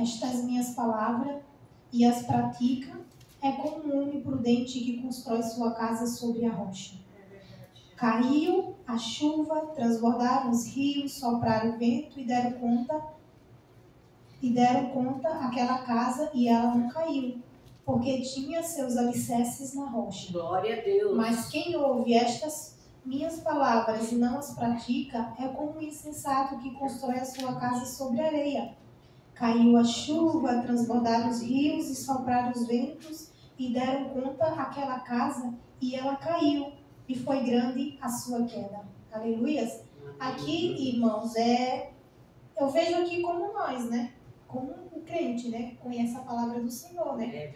estas minhas palavras e as pratica, é como um homem prudente que constrói sua casa sobre a rocha. Caiu a chuva, transbordaram os rios, sopraram o vento e deram conta aquela casa, e ela não caiu, porque tinha seus alicerces na rocha. Glória a Deus. Mas quem ouve estas minhas palavras e não as pratica, é como um insensato que constrói a sua casa sobre areia. Caiu a chuva, transbordaram os rios e sopraram os ventos e deram conta aquela casa, e ela caiu, e foi grande a sua queda. Aleluias. Aqui, irmãos, eu vejo aqui como nós, né? Como um crente, né? Conhece a palavra do Senhor, né?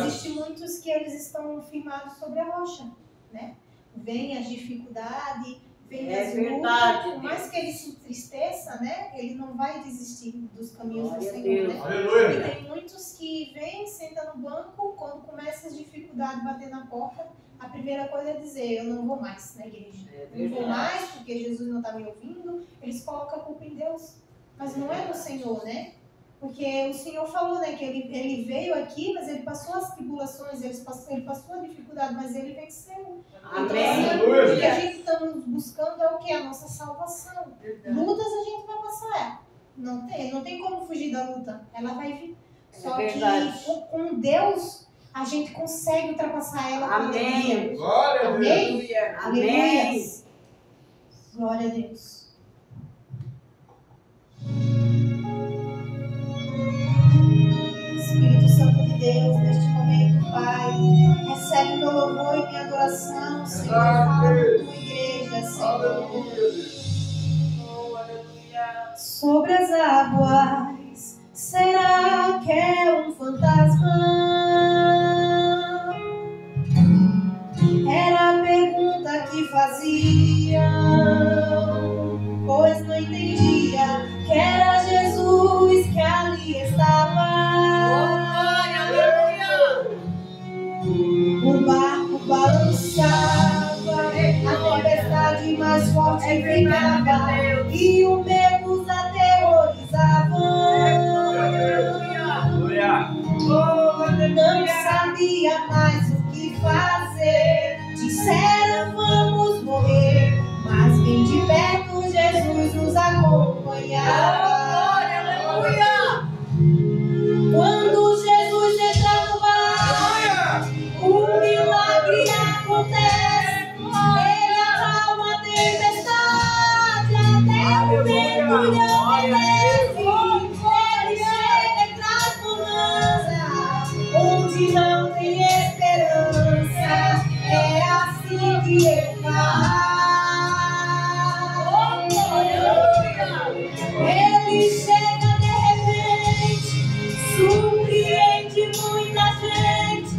Existem muitos que eles estão firmados sobre a rocha, né? Vem as dificuldades, vem as lutas, por mais que ele se entristeça, né? Ele não vai desistir dos caminhos do Senhor, né? Aleluia. E tem muitos que vêm, sentam no banco, quando começa as dificuldades bater na porta, a primeira coisa é dizer, eu não vou mais na igreja. Eu não vou mais porque Jesus não está me ouvindo. Eles colocam a culpa em Deus, mas não é no Senhor, né? Porque o Senhor falou, né, que ele veio aqui, mas ele passou as tribulações, ele passou a dificuldade, mas ele venceu. Amém. Então, o que a gente está buscando é o que? A nossa salvação. Lutas a gente vai passar. Não tem como fugir da luta. Ela vai vir. Só que com Deus, a gente consegue ultrapassar ela. Amém. Glória a Deus. Amém. Amém. Glória a Deus. Espírito Santo de Deus, neste momento, Pai, recebe meu louvor e minha adoração, Senhor, fala na tua igreja, Senhor. Sobre as águas, será que é um fantasma? Era a pergunta que faziam, pois não entendia que era Jesus que ali estava. O barco balançava, a tempestade mais forte ficava, e o medo os aterrorizava. Não sabia mais o que fazer, disseram vamos morrer, mas bem de perto Jesus nos acompanhava. Quando Jesus entra no mar, um milagre acontece. Ele acalma a tempestade, até o vento lhe obedece. Ele chega e traz bonança, onde não tem esperança. É assim que ele faz. Ele chega de repente, surpreende muita gente,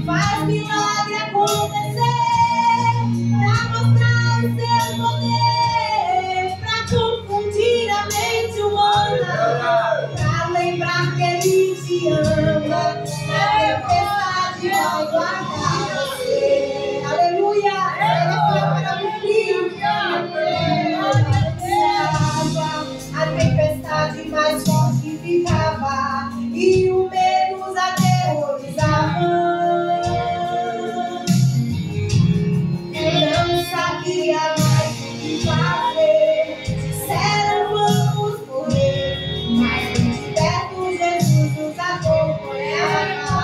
faz milagre acontecer, pra mostrar o seu poder, pra confundir a mente humana, pra lembrar que ele te ama, a tempestade vai guardar você. Aleluia! Ele foi para o filho. A tempestade mais forte ficava, e o medo os aterrorizava. Não sabia mais o que fazer, disseram vamos morrer, mas de perto Jesus nos acompanhava.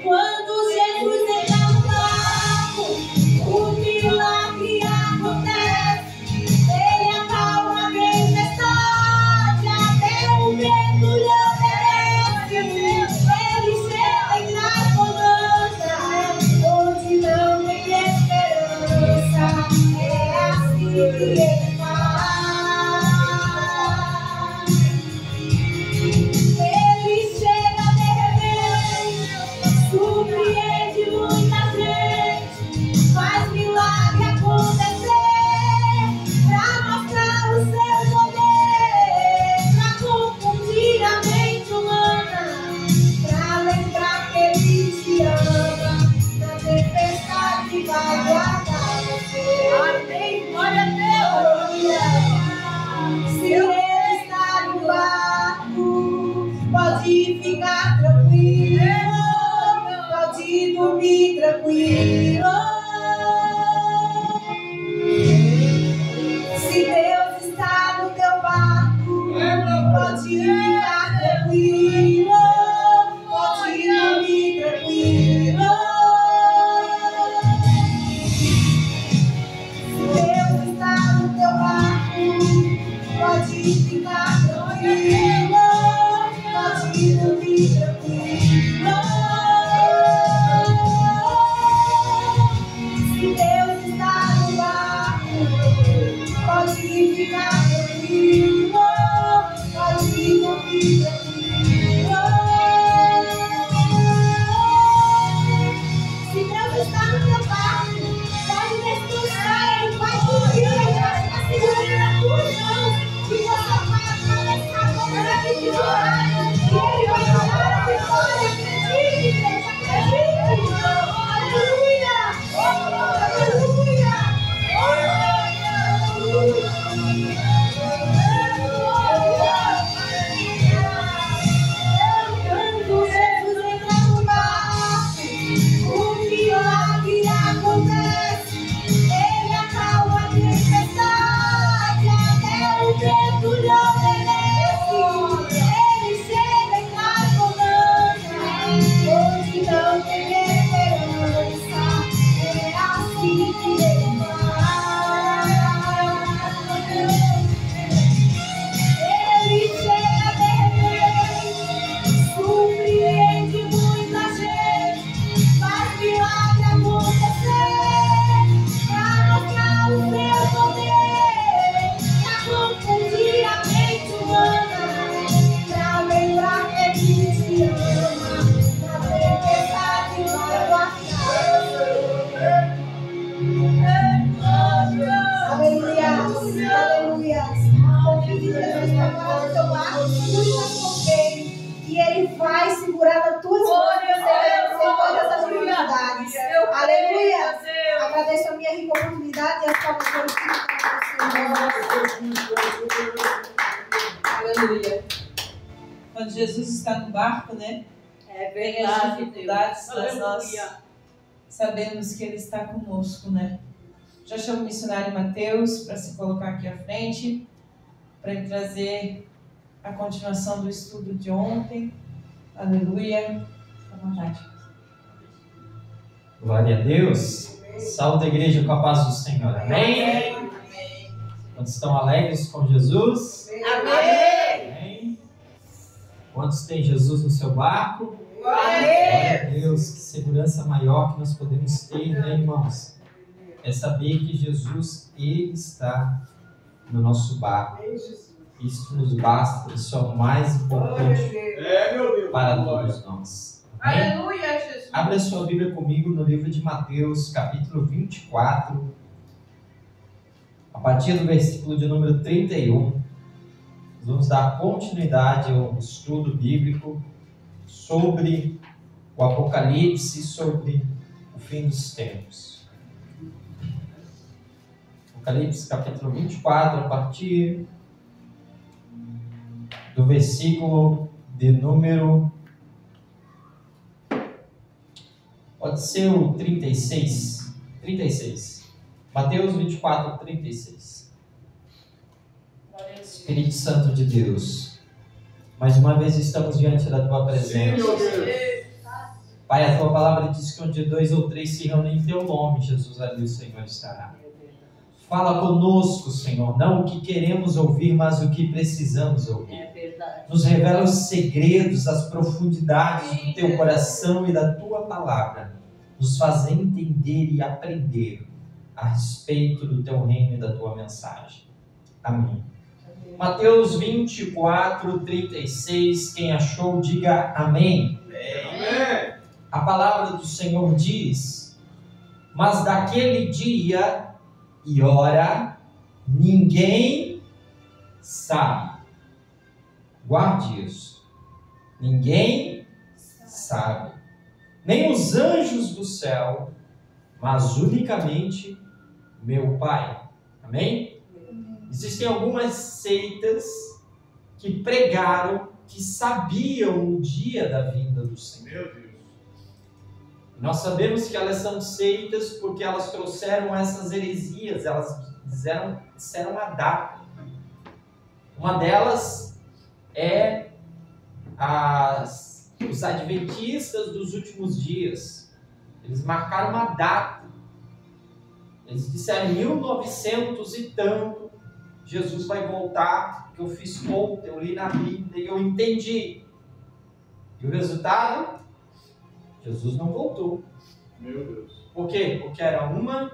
Quando Jesus entra no barco, o milagre acontece. Ele acalma a tempestade, tranquilo. Se Deus está no teu barco, pode ficar tranquilo. Pode dormir tranquilo. Se Deus está no teu barco, pode ficar tranquilo. Pode dormir tranquilo. Se Deus está no barco, pode ficar tranquilo. Pode dormir tranquilo. Se Deus está no teu barco, pode descansar. Ele vai cumprir, ele vai estar segurando na tua mão. E você vai atravessar a grande dificuldade. E ele vai dar a vitória. Acredite, acredite. Aleluia. Aleluia. Quando Jesus entra no barco, o milagre acontece. Ele acalma a tempestade, até o vento lhe obedece. Ele chega em casa bonança, onde não tem esperança. É assim que ele faz. Ele chega de repente, surpreende muita gente, faz milagre acontecer, pra mostrar o seu poder, pra confundir a mente humana, pra lembrar que ele te ama, na tempestade vai guardar. Aleluia, aleluia. Confie em Jesus para parar o teu barco, segure nas mãos dele, e ele vai segurar nas tuas mãos em todas as dificuldades. Aleluia. Agradeço a minha rica oportunidade e as palmas glorificam para você. Aleluia. Quando Jesus está no barco, né? É Vem as verdade, dificuldades, Deus. mas nós Aleluia. sabemos que Ele está conosco, né? Já chamo o missionário Mateus para se colocar aqui à frente, para ele trazer a continuação do estudo de ontem. Aleluia. Fica à vontade. Glória a Deus. Saúde a igreja com a paz do Senhor. Amém? Amém. Quantos estão alegres com Jesus? Amém. Amém. Quantos têm Jesus no seu barco? Amém. Glória a Deus. Que segurança maior que nós podemos ter, né, irmãos? É saber que Jesus, Ele está no nosso barco. Isso nos basta, isso é o mais importante para todos nós. Amém? Aleluia, Jesus. Abra sua Bíblia comigo no livro de Mateus, capítulo 24, a partir do versículo de número 31. Nós vamos dar continuidade ao estudo bíblico sobre o Apocalipse, sobre o fim dos tempos. Apocalipse, capítulo 24, a partir do versículo de número... Pode ser o 36. 36. Mateus 24, 36. Espírito Santo de Deus, mais uma vez estamos diante da Tua presença. Pai, a Tua palavra diz que onde 2 ou 3 se reúnem em Teu nome, Jesus, ali o Senhor estará. Fala conosco, Senhor, não o que queremos ouvir, mas o que precisamos ouvir. É verdade. Nos revela os segredos, as profundidades do Teu coração e da Tua palavra. Nos faz entender e aprender a respeito do Teu reino e da Tua mensagem. Amém. Mateus 24, 36. Quem achou, diga amém. Amém. A palavra do Senhor diz: mas daquele dia e hora ninguém sabe. Guarde isso. Ninguém sabe. Nem os anjos do céu, mas unicamente meu Pai. Amém? Existem algumas seitas que pregaram que sabiam o dia da vinda do Senhor. Meu Deus. Nós sabemos que elas são seitas porque elas trouxeram essas heresias, elas disseram a data. Uma delas é os adventistas dos últimos dias. Eles marcaram uma data. Eles disseram 1900 e tanto, Jesus vai voltar, que eu fiz conta, eu li na Bíblia e eu entendi. E o resultado? Jesus não voltou. Meu Deus. Por quê? Porque era uma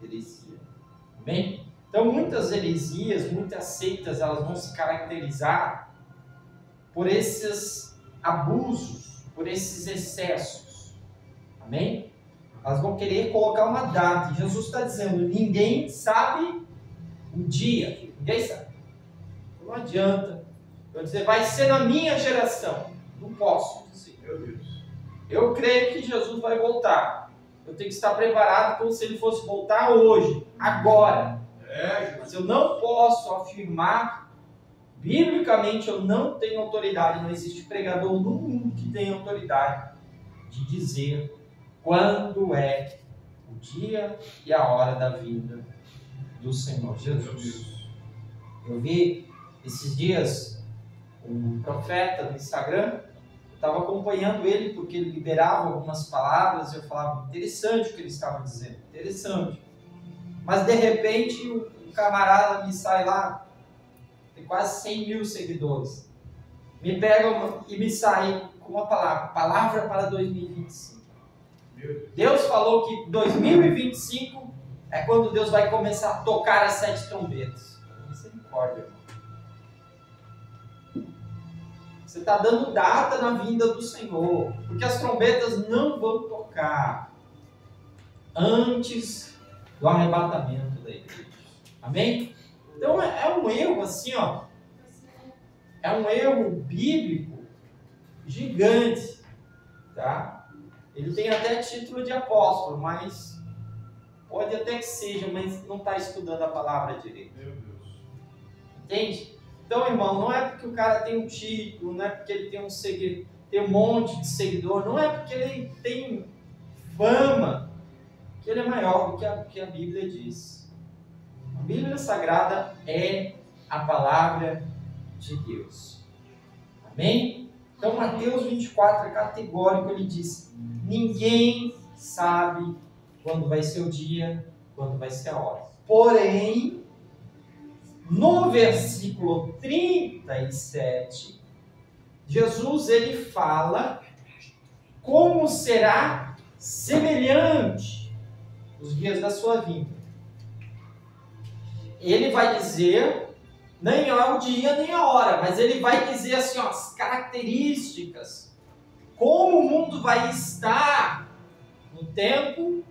heresia. Amém? Então, muitas heresias, muitas seitas, elas vão se caracterizar por esses abusos, por esses excessos. Amém? Elas vão querer colocar uma data. E Jesus está dizendo, ninguém sabe o dia. Ninguém sabe. Não adianta eu dizer, vai ser na minha geração. Não posso dizer. Meu Deus. Eu creio que Jesus vai voltar. Eu tenho que estar preparado como se ele fosse voltar hoje, agora. Mas eu não posso afirmar, biblicamente eu não tenho autoridade, não existe pregador no mundo que tenha autoridade de dizer quando é o dia e a hora da vinda do Senhor Jesus. Eu vi esses dias um profeta no Instagram, eu estava acompanhando ele porque ele liberava algumas palavras e eu falava, interessante o que ele estava dizendo, interessante. Mas de repente o camarada me sai lá, tem quase 100 mil seguidores, me pega e me sai com uma palavra para 2025. Deus falou que 2025 é quando Deus vai começar a tocar as 7 trombetas. Misericórdia, irmão. Você está dando data na vinda do Senhor, porque as trombetas não vão tocar antes do arrebatamento da igreja. Amém? Então é um erro assim, ó. É um erro bíblico gigante, tá? Ele tem até título de apóstolo, mas pode até que seja, mas não está estudando a palavra direito. Meu Deus. Entende? Então, irmão, não é porque o cara tem um título, não é porque ele tem tem um monte de seguidor, não é porque ele tem fama que ele é maior do que a Bíblia diz. A Bíblia Sagrada é a palavra de Deus. Amém? Então, Mateus 24 é categórico, ele diz, ninguém sabe quando vai ser o dia, quando vai ser a hora. Porém, no versículo 37, Jesus ele fala como será semelhante os dias da sua vinda. Ele vai dizer, nem é o dia nem a hora, mas ele vai dizer assim, ó, as características, como o mundo vai estar no tempo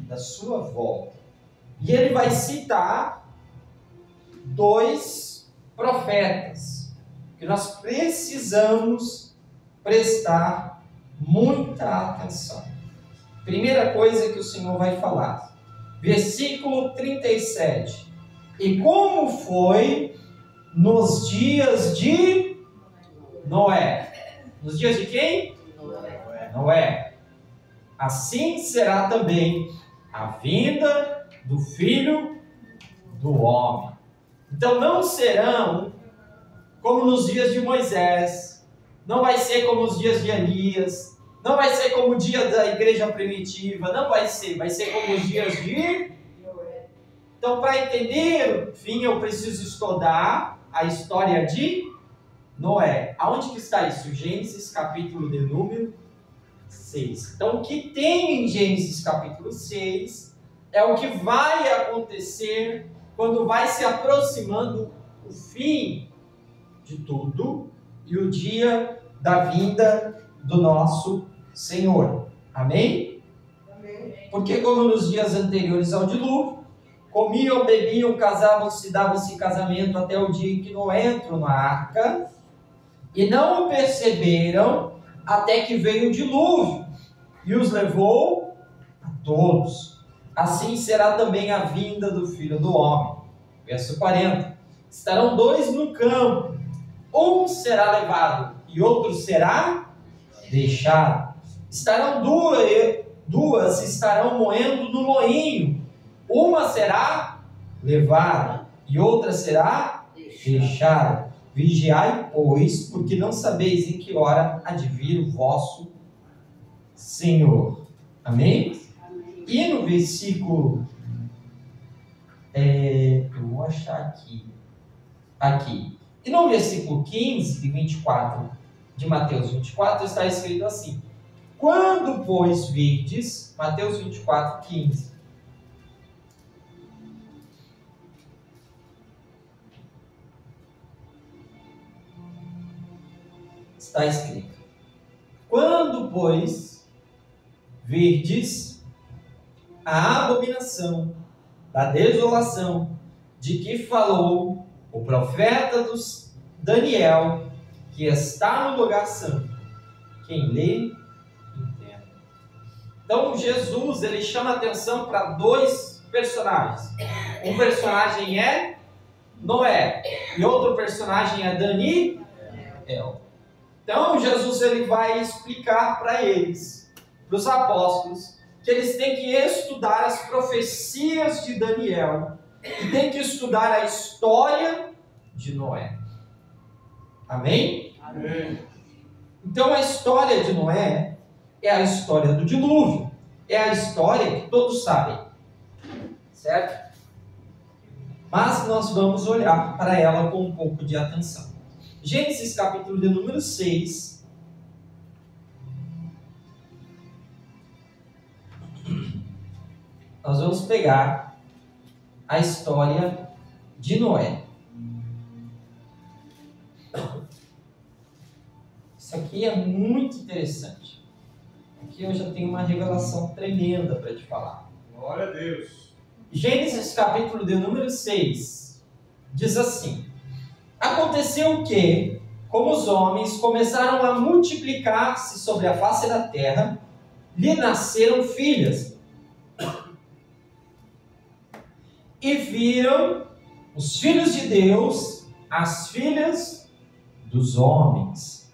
da sua volta. E ele vai citar 2 profetas que nós precisamos prestar muita atenção. Primeira coisa que o Senhor vai falar, versículo 37. E como foi nos dias de Noé? Nos dias de quem? Noé. Assim será também a vinda do Filho do Homem. Então não serão como nos dias de Moisés, não vai ser como os dias de Elias, não vai ser como o dia da igreja primitiva, não vai ser como os dias de... Então, para entender, enfim, eu preciso estudar a história de Noé. Aonde que está isso? Gênesis capítulo de número 6. Então, o que tem em Gênesis capítulo 6 é o que vai acontecer quando vai se aproximando o fim de tudo e o dia da vinda do nosso Senhor. Amém? Amém. Porque como nos dias anteriores ao dilúvio, comiam, bebiam, casavam-se, davam-se casamento até o dia em que Noé entrou na arca, e não o perceberam até que veio o dilúvio e os levou a todos. Assim será também a vinda do Filho do Homem. Verso 40. Estarão 2 no campo, um será levado e outro será deixado. Estarão duas estarão moendo no moinho, uma será levada e outra será deixada. Vigiai, pois, porque não sabeis em que hora há de vir o vosso Senhor. Amém? E no versículo, eu vou achar aqui. E no versículo 15 e 24 de Mateus 24 está escrito assim: quando, pois, virdes, Mateus 24, 15. Está escrito: quando, pois, virdes a abominação da desolação de que falou o profeta Daniel, que está no lugar santo, quem lê, entenda. Então Jesus, ele chama atenção para dois personagens. Um personagem é Noé e outro personagem é Daniel. Então Jesus, ele vai explicar para eles, para os apóstolos, que eles têm que estudar as profecias de Daniel e têm que estudar a história de Noé. Amém? Amém. Então a história de Noé é a história do dilúvio. É a história que todos sabem. Certo? Mas nós vamos olhar para ela com um pouco de atenção. Gênesis capítulo de número 6. Nós vamos pegar a história de Noé. Isso aqui é muito interessante. Aqui eu já tenho uma revelação tremenda para te falar. Glória a Deus. Gênesis capítulo de número 6 diz assim: aconteceu que, como os homens começaram a multiplicar-se sobre a face da terra, lhe nasceram filhas. E viram os filhos de Deus, as filhas dos homens,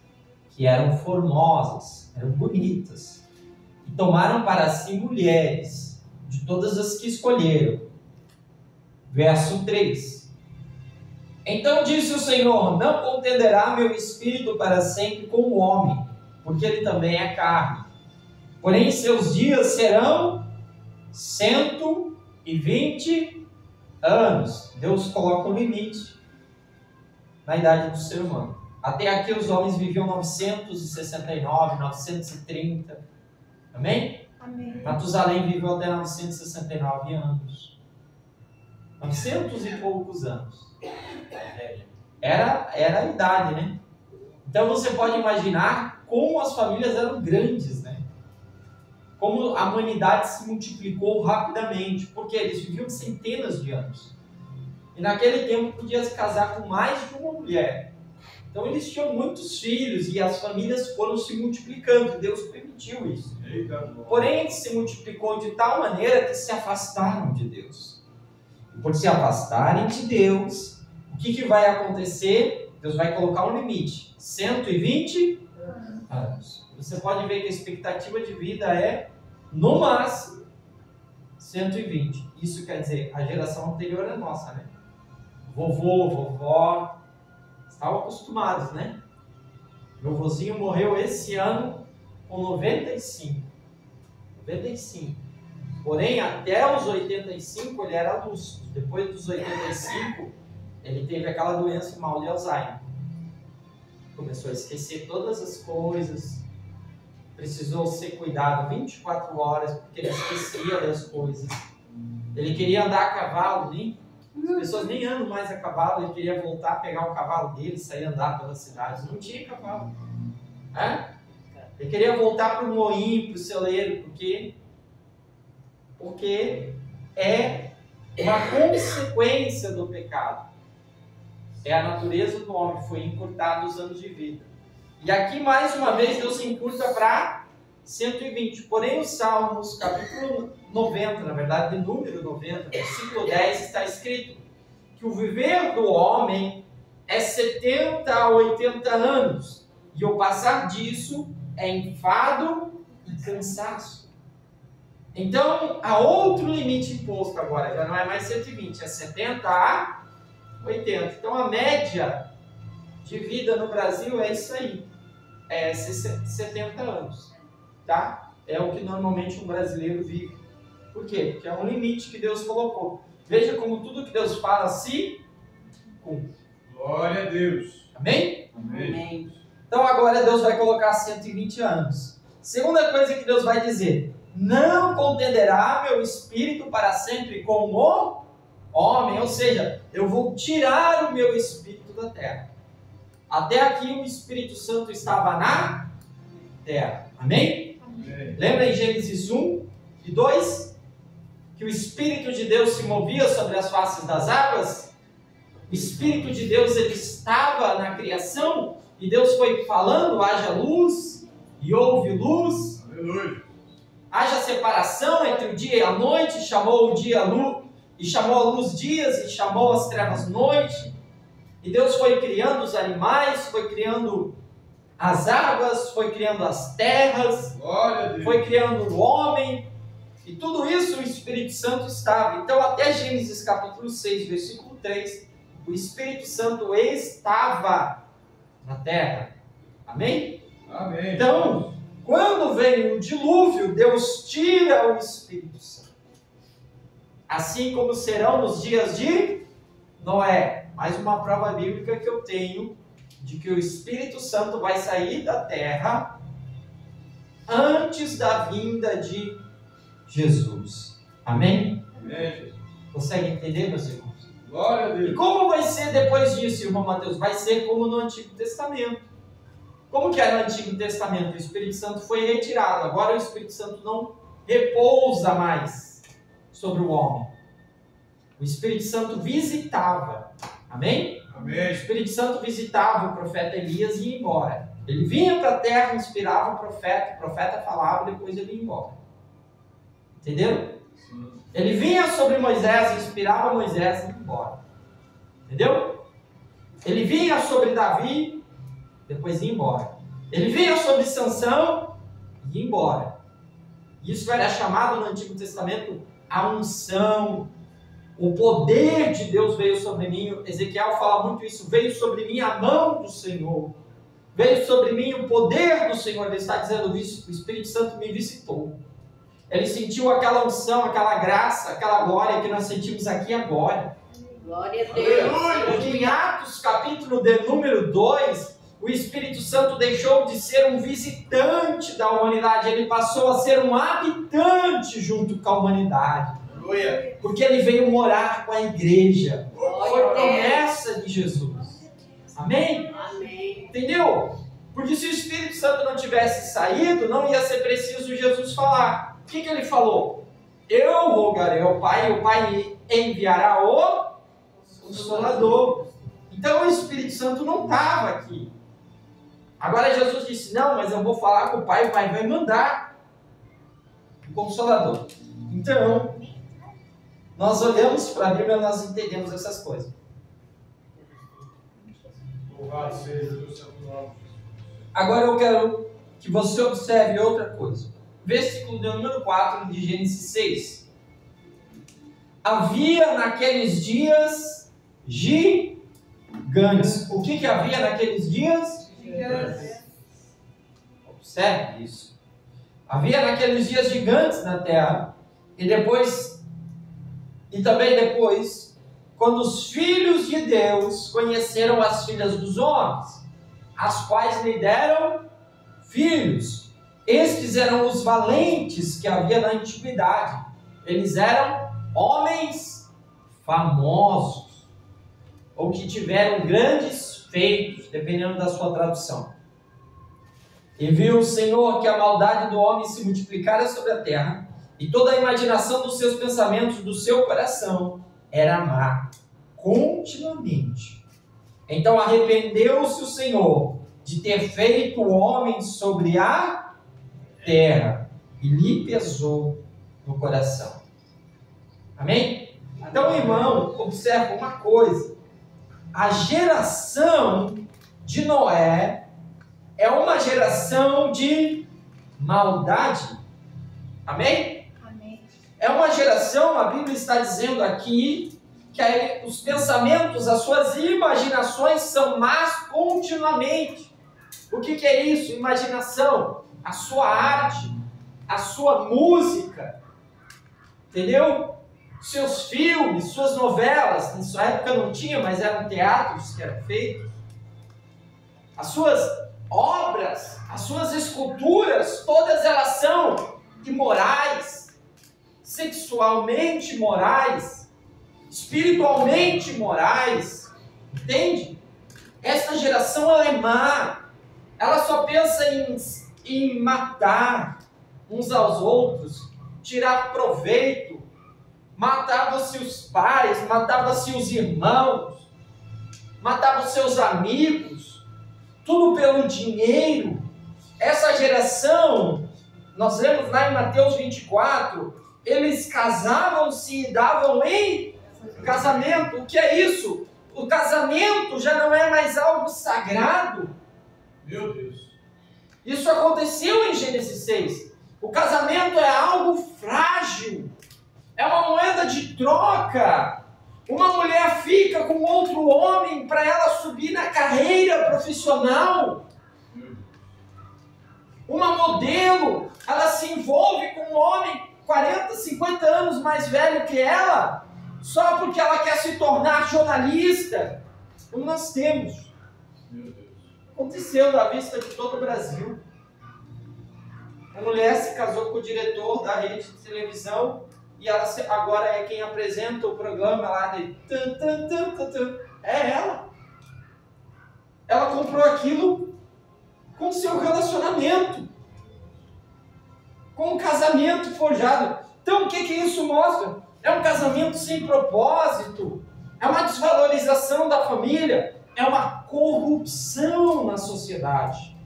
que eram formosas, eram bonitas, e tomaram para si mulheres, de todas as que escolheram. Verso 3. Então disse o Senhor: não contenderá meu espírito para sempre com o homem, porque ele também é carne. Porém seus dias serão 120 anos. Deus coloca um limite na idade do ser humano. Até aqui os homens viviam 969, 930. Amém? Amém. Matusalém viveu até 969 anos. 900 e poucos anos. Era a idade, né? Então você pode imaginar como as famílias eram grandes, né? Como a humanidade se multiplicou rapidamente, porque eles viviam centenas de anos. E naquele tempo podia se casar com mais de uma mulher. Então eles tinham muitos filhos e as famílias foram se multiplicando. Deus permitiu isso. Porém, ele se multiplicou de tal maneira que se afastaram de Deus. E por se afastarem de Deus, o que vai acontecer? Deus vai colocar um limite. 120 anos. Você pode ver que a expectativa de vida é, no máximo, 120. Isso quer dizer, a geração anterior é nossa, né? Vovô, vovó, estavam acostumados, né? Meu vozinho morreu esse ano com 95. Porém, até os 85 ele era lúcido. Depois dos 85, ele teve aquela doença mal de Alzheimer. Começou a esquecer todas as coisas. Precisou ser cuidado 24 horas, porque ele esquecia das coisas. Ele queria andar a cavalo, né? As pessoas nem andam mais a cavalo. Ele queria voltar a pegar o cavalo dele e sair andar pelas cidades. Não tinha cavalo. Ele queria voltar para o moinho, para o celeiro, porque é uma consequência do pecado. É a natureza do homem, foi encurtado os anos de vida. E aqui, mais uma vez, Deus se encurta para 120. Porém, os Salmos, capítulo 90, na verdade, de número 90, versículo 10, está escrito que o viver do homem é 70 a 80 anos. E o passar disso é enfado e cansaço. Então, há outro limite imposto agora, já não é mais 120, é 70 a 80. Então, a média de vida no Brasil é isso aí, é 70 anos, tá? É o que normalmente um brasileiro vive. Por quê? Porque é um limite que Deus colocou. Veja como tudo que Deus fala se cumpre. Glória a Deus. Amém? Amém. Então agora Deus vai colocar 120 anos. Segunda coisa que Deus vai dizer: não contenderá meu espírito para sempre com o homem. Ou seja, eu vou tirar o meu espírito da terra. Até aqui o Espírito Santo estava na terra. Amém? Amém. Lembra em Gênesis 1 e 2? Que o Espírito de Deus se movia sobre as faces das águas? O Espírito de Deus, ele estava na criação e Deus foi falando: haja luz e houve luz. Aleluia. Haja separação entre o dia e a noite, chamou o dia luz, e chamou a luz dias, e chamou as trevas noite. E Deus foi criando os animais, foi criando as águas, foi criando as terras, Glória a Deus. foi criando o homem, e tudo isso o Espírito Santo estava. Então, até Gênesis capítulo 6, versículo 3, o Espírito Santo estava na terra. Amém? Amém. Então, quando vem o dilúvio, Deus tira o Espírito Santo. Assim como serão nos dias de Noé. Mais uma prova bíblica que eu tenho de que o Espírito Santo vai sair da terra antes da vinda de Jesus. Amém? Amém. Consegue entender, meus irmãos? Glória a E Deus. como vai ser depois disso, irmão Mateus? Vai ser como no Antigo Testamento. Como que era no Antigo Testamento? O Espírito Santo foi retirado. Agora o Espírito Santo não repousa mais sobre o homem. O Espírito Santo visitava. Amém? O Amém. Espírito Santo visitava o profeta Elias e ia embora. Ele vinha para a terra, inspirava o profeta falava, depois ele ia embora. Entenderam? Sim. Ele vinha sobre Moisés, inspirava Moisés e ia embora. Entendeu? Ele vinha sobre Davi, depois ia embora. Ele vinha sobre Sansão e ia embora. Isso era chamado no Antigo Testamento a unção. O poder de Deus veio sobre mim. Ezequiel fala muito isso. Veio sobre mim a mão do Senhor. Veio sobre mim o poder do Senhor. Ele está dizendo: o Espírito Santo me visitou. Ele sentiu aquela unção, aquela graça, aquela glória que nós sentimos aqui agora. Glória a Deus. Porque em Atos capítulo de número 2, o Espírito Santo deixou de ser um visitante da humanidade. Ele passou a ser um habitante junto com a humanidade. Aleluia. Porque ele veio morar com a igreja. Foi Glória a Deus. promessa de Jesus. Amém? Amém. Entendeu? Porque se o Espírito Santo não tivesse saído, não ia ser preciso Jesus falar. O que ele falou? Eu rogarei ao Pai, e o Pai enviará o Consolador. Então o Espírito Santo não estava aqui. Agora Jesus disse: não, mas eu vou falar com o Pai vai mandar o Consolador. Então, nós olhamos para a Bíblia e nós entendemos essas coisas. Louvado seja o seu nome. Agora eu quero que você observe outra coisa. Versículo de número 4 de Gênesis 6. Havia naqueles dias gigantes. O que havia naqueles dias? Gigantes. Observe isso. Havia naqueles dias gigantes na terra. E também depois, quando os filhos de Deus conheceram as filhas dos homens, as quais lhe deram filhos. Estes eram os valentes que havia na antiguidade. Eles eram homens famosos, ou que tiveram grandes feitos, dependendo da sua tradução. E viu o Senhor que a maldade do homem se multiplicara sobre a terra, e toda a imaginação dos seus pensamentos, do seu coração, era má, continuamente. Então arrependeu-se o Senhor de ter feito o homem sobre a terra, e lhe pesou no coração. Amém? Então, irmão, observa uma coisa. A geração de Noé é uma geração de maldade. Amém? Amém. É uma geração, a Bíblia está dizendo aqui, que os pensamentos, as suas imaginações são más continuamente. O que é isso? Imaginação. A sua arte, a sua música, entendeu? Seus filmes, suas novelas. Na sua época não tinha, mas eram teatros que eram feitos. As suas obras, as suas esculturas, todas elas são imorais, sexualmente morais, espiritualmente morais. Entende? Esta geração ela é má. Ela só pensa em matar uns aos outros, tirar proveito. Matava-se os pais, matava-se os irmãos, matava os seus amigos, tudo pelo dinheiro. Essa geração, nós lemos lá em Mateus 24, eles casavam-se e davam em casamento. O que é isso? O casamento já não é mais algo sagrado. Meu Deus. Isso aconteceu em Gênesis 6. O casamento é algo frágil. É uma moeda de troca. Uma mulher fica com outro homem para ela subir na carreira profissional. Uma modelo, ela se envolve com um homem 40, 50 anos mais velho que ela, só porque ela quer se tornar jornalista. Como nós temos. Meu Deus. Aconteceu à vista de todo o Brasil. A mulher se casou com o diretor da rede de televisão e ela agora é quem apresenta o programa lá de... É ela. Ela comprou aquilo com seu relacionamento, com um casamento forjado. Então o que isso mostra? É um casamento sem propósito, é uma desvalorização da família, é uma corrupção na sociedade.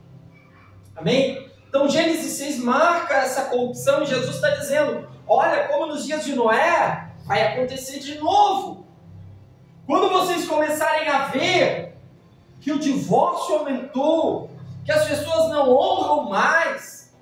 Amém? Então Gênesis 6 marca essa corrupção e Jesus está dizendo, olha como nos dias de Noé vai acontecer de novo. Quando vocês começarem a ver que o divórcio aumentou, que as pessoas não honram mais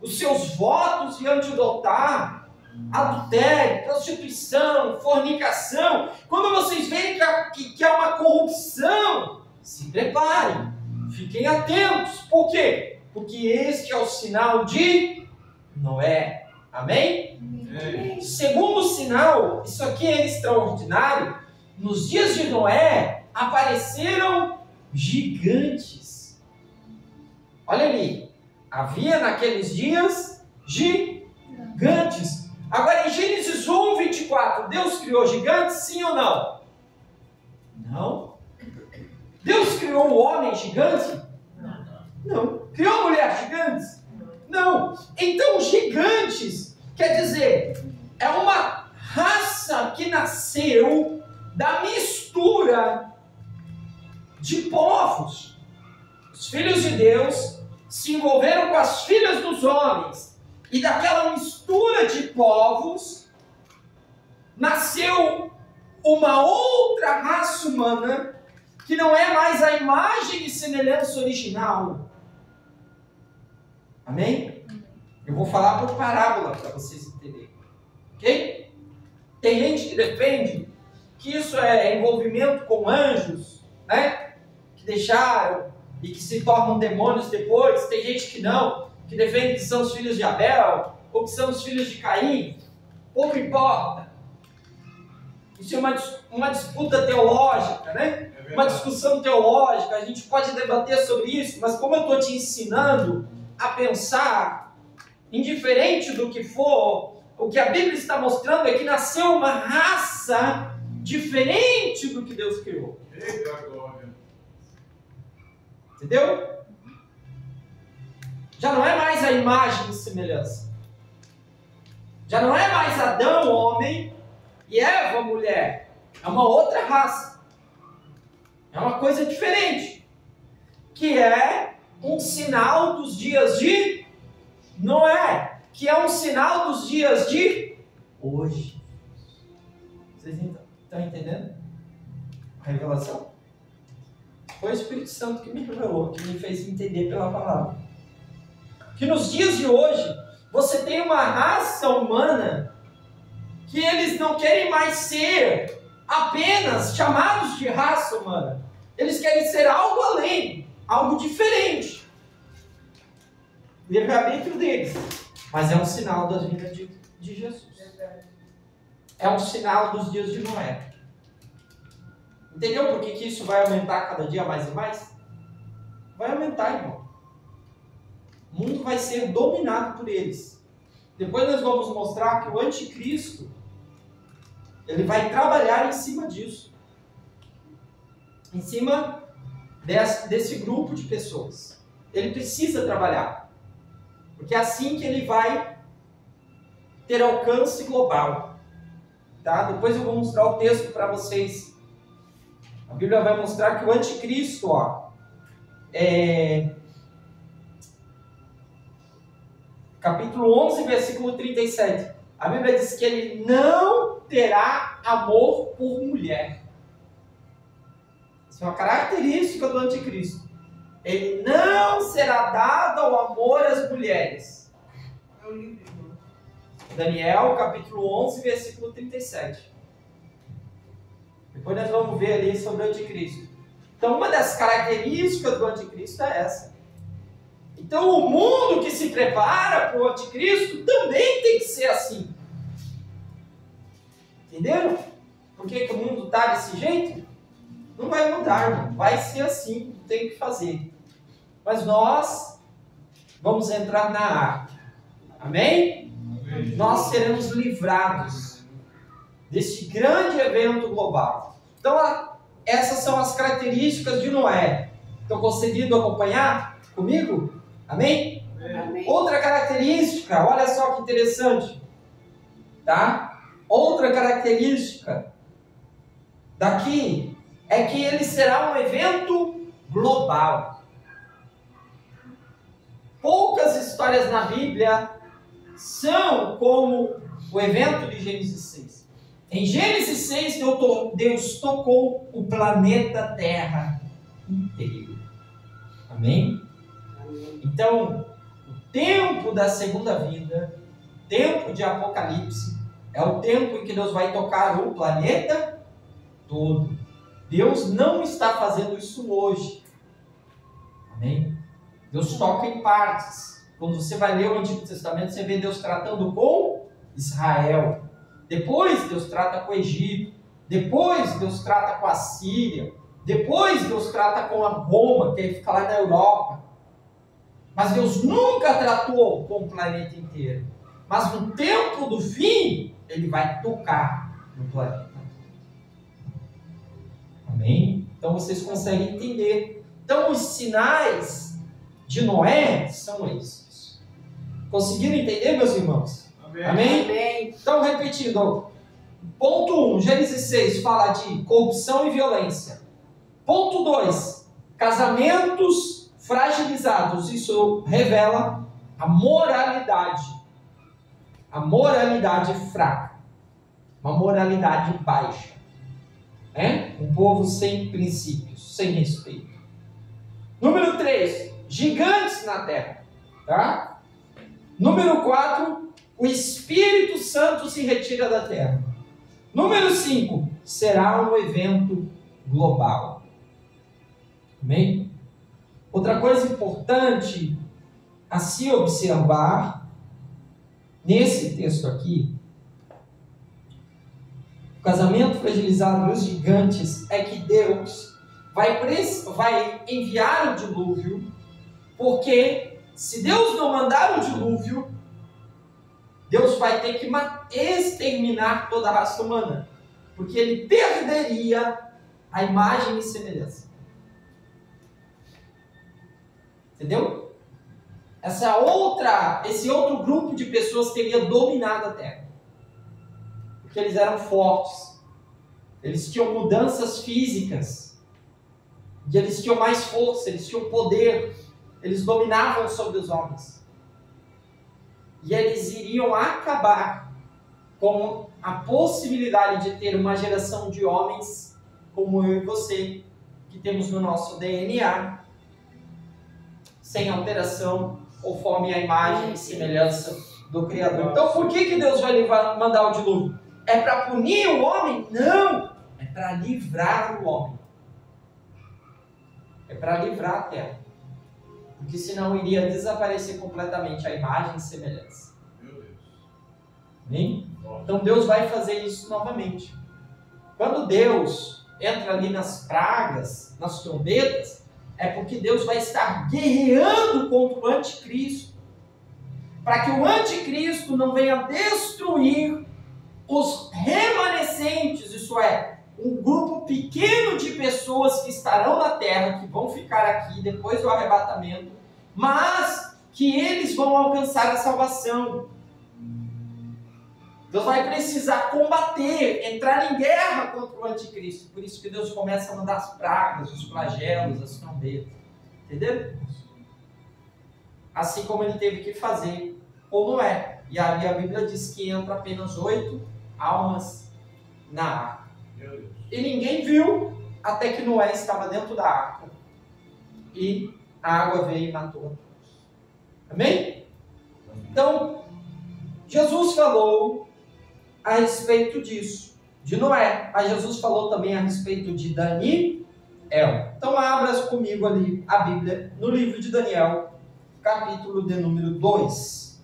os seus votos diante do altar, adultério, prostituição, fornicação, quando vocês verem que há uma corrupção, se preparem, fiquem atentos. Por quê? Porque este é o sinal de Noé. Amém? Amém. Segundo sinal, isso aqui é extraordinário, nos dias de Noé apareceram gigantes. Olha ali, havia naqueles dias gigantes. Agora em Gênesis 1, 24, Deus criou gigantes, sim ou não? Não. Deus criou o homem gigante? Não. Criou a mulher gigantes? Não. Então gigantes, quer dizer, é uma raça que nasceu da mistura de povos. Os filhos de Deus se envolveram com as filhas dos homens, e daquela mistura de povos nasceu uma outra raça humana que não é mais a imagem e semelhança original. Amém? Eu vou falar por parábola para vocês entenderem. Ok? Tem gente que defende que isso é envolvimento com anjos, né? Que deixaram e que se tornam demônios depois. Tem gente que não, que defende que são os filhos de Abel ou que são os filhos de Caim. Pouco importa. Isso é uma disputa teológica, né? Uma discussão teológica. A gente pode debater sobre isso, mas como eu estou te ensinando a pensar, indiferente do que for, o que a Bíblia está mostrando é que nasceu uma raça diferente do que Deus criou. Eita glória. Entendeu? Já não é mais a imagem e semelhança. Já não é mais Adão, homem, e Eva, mulher. É uma outra raça. É uma coisa diferente. Que é um sinal dos dias de Noé. Que é um sinal dos dias de hoje. Vocês estão entendendo a revelação? Foi o Espírito Santo que me revelou, que me fez entender pela palavra. que nos dias de hoje você tem uma raça humana que eles não querem mais ser apenas chamados de raça humana. Eles querem ser algo além, algo diferente. Livre-arbítrio deles. Mas é um sinal da vinda de Jesus. É um sinal dos dias de Noé. Entendeu por que isso vai aumentar cada dia mais e mais? Vai aumentar, irmão. O mundo vai ser dominado por eles. Depois nós vamos mostrar que o anticristo, ele vai trabalhar em cima disso. Em cima desse grupo de pessoas. Ele precisa trabalhar. Porque é assim que ele vai ter alcance global. Tá? Depois eu vou mostrar o texto para vocês. A Bíblia vai mostrar que o anticristo, capítulo 11, versículo 37. A Bíblia diz que ele não terá amor por mulher. Isso é uma característica do anticristo. Ele não será dado ao amor às mulheres. Daniel, capítulo 11, versículo 37. Depois nós vamos ver ali sobre o anticristo. Então, uma das características do anticristo é essa. Então, o mundo que se prepara para o anticristo também tem que ser assim. Entenderam? Por que o mundo está desse jeito? Não vai mudar, irmão. Vai ser assim, tem que fazer. Mas nós vamos entrar na arca. Amém? Amém. Nós seremos livrados deste grande evento global. Então, essas são as características de Noé. Estão conseguindo acompanhar comigo? Amém? Amém. Outra característica, olha só que interessante. Tá? Outra característica daqui é que ele será um evento global. Poucas histórias na Bíblia são como o evento de Gênesis 6. Em Gênesis 6, Deus tocou o planeta Terra inteiro. Amém? Então, o tempo da segunda vinda, o tempo de Apocalipse, é o tempo em que Deus vai tocar o planeta todo. Deus não está fazendo isso hoje. Amém? Deus toca em partes. Quando você vai ler o Antigo Testamento, você vê Deus tratando com Israel. Depois Deus trata com o Egito. Depois Deus trata com a Síria. Depois Deus trata com a Roma, que fica lá na Europa. Mas Deus nunca tratou com o planeta inteiro. Mas no tempo do fim, Ele vai tocar no planeta. Amém? Então vocês conseguem entender. Então os sinais de Noé são esses. Conseguiram entender, meus irmãos? Amém. Amém? Amém. Então, repetindo. Ponto 1, Gênesis 6 fala de corrupção e violência. Ponto 2, casamentos fragilizados. Isso revela a moralidade. A moralidade fraca. Uma moralidade baixa. Um povo sem princípios, sem respeito. Número 3, gigantes na terra. Tá? Número 4, o Espírito Santo se retira da terra. Número 5, será um evento global. Amém? Outra coisa importante a se observar nesse texto aqui, o casamento fragilizado dos gigantes, é que Deus vai enviar o dilúvio, porque se Deus não mandar o dilúvio, Deus vai ter que exterminar toda a raça humana, porque Ele perderia a imagem e semelhança. Entendeu? Esse outro grupo de pessoas teria dominado a terra, porque eles eram fortes, eles tinham mudanças físicas, e eles tinham mais força, eles tinham poder, eles dominavam sobre os homens. E eles iriam acabar com a possibilidade de ter uma geração de homens como eu e você, que temos no nosso DNA, sem alteração conforme a imagem e semelhança do Criador. Então, por que Deus vai mandar o dilúvio? É para punir o homem? Não! É para livrar o homem. É para livrar a terra. Porque senão iria desaparecer completamente a imagem e semelhança. Meu Deus. Amém? Então Deus vai fazer isso novamente. Quando Deus entra ali nas pragas, nas trombetas, é porque Deus vai estar guerreando contra o anticristo. Para que o anticristo não venha destruir os remanescentes, isso é, um grupo pequeno de pessoas que estarão na terra, que vão ficar aqui depois do arrebatamento, mas que eles vão alcançar a salvação. Deus vai precisar combater, entrar em guerra contra o anticristo. Por isso que Deus começa a mandar as pragas, os flagelos, as trombetas. Entendeu? Assim como ele teve que fazer com Noé. E a Bíblia diz que entra apenas 8 almas na arca. Meu Deus. E ninguém viu até que Noé estava dentro da arca. E a água veio e matou a todos. Amém? Então, Jesus falou a respeito disso, de Noé. Mas Jesus falou também a respeito de Daniel. Então abra comigo ali a Bíblia no livro de Daniel, capítulo de número 2.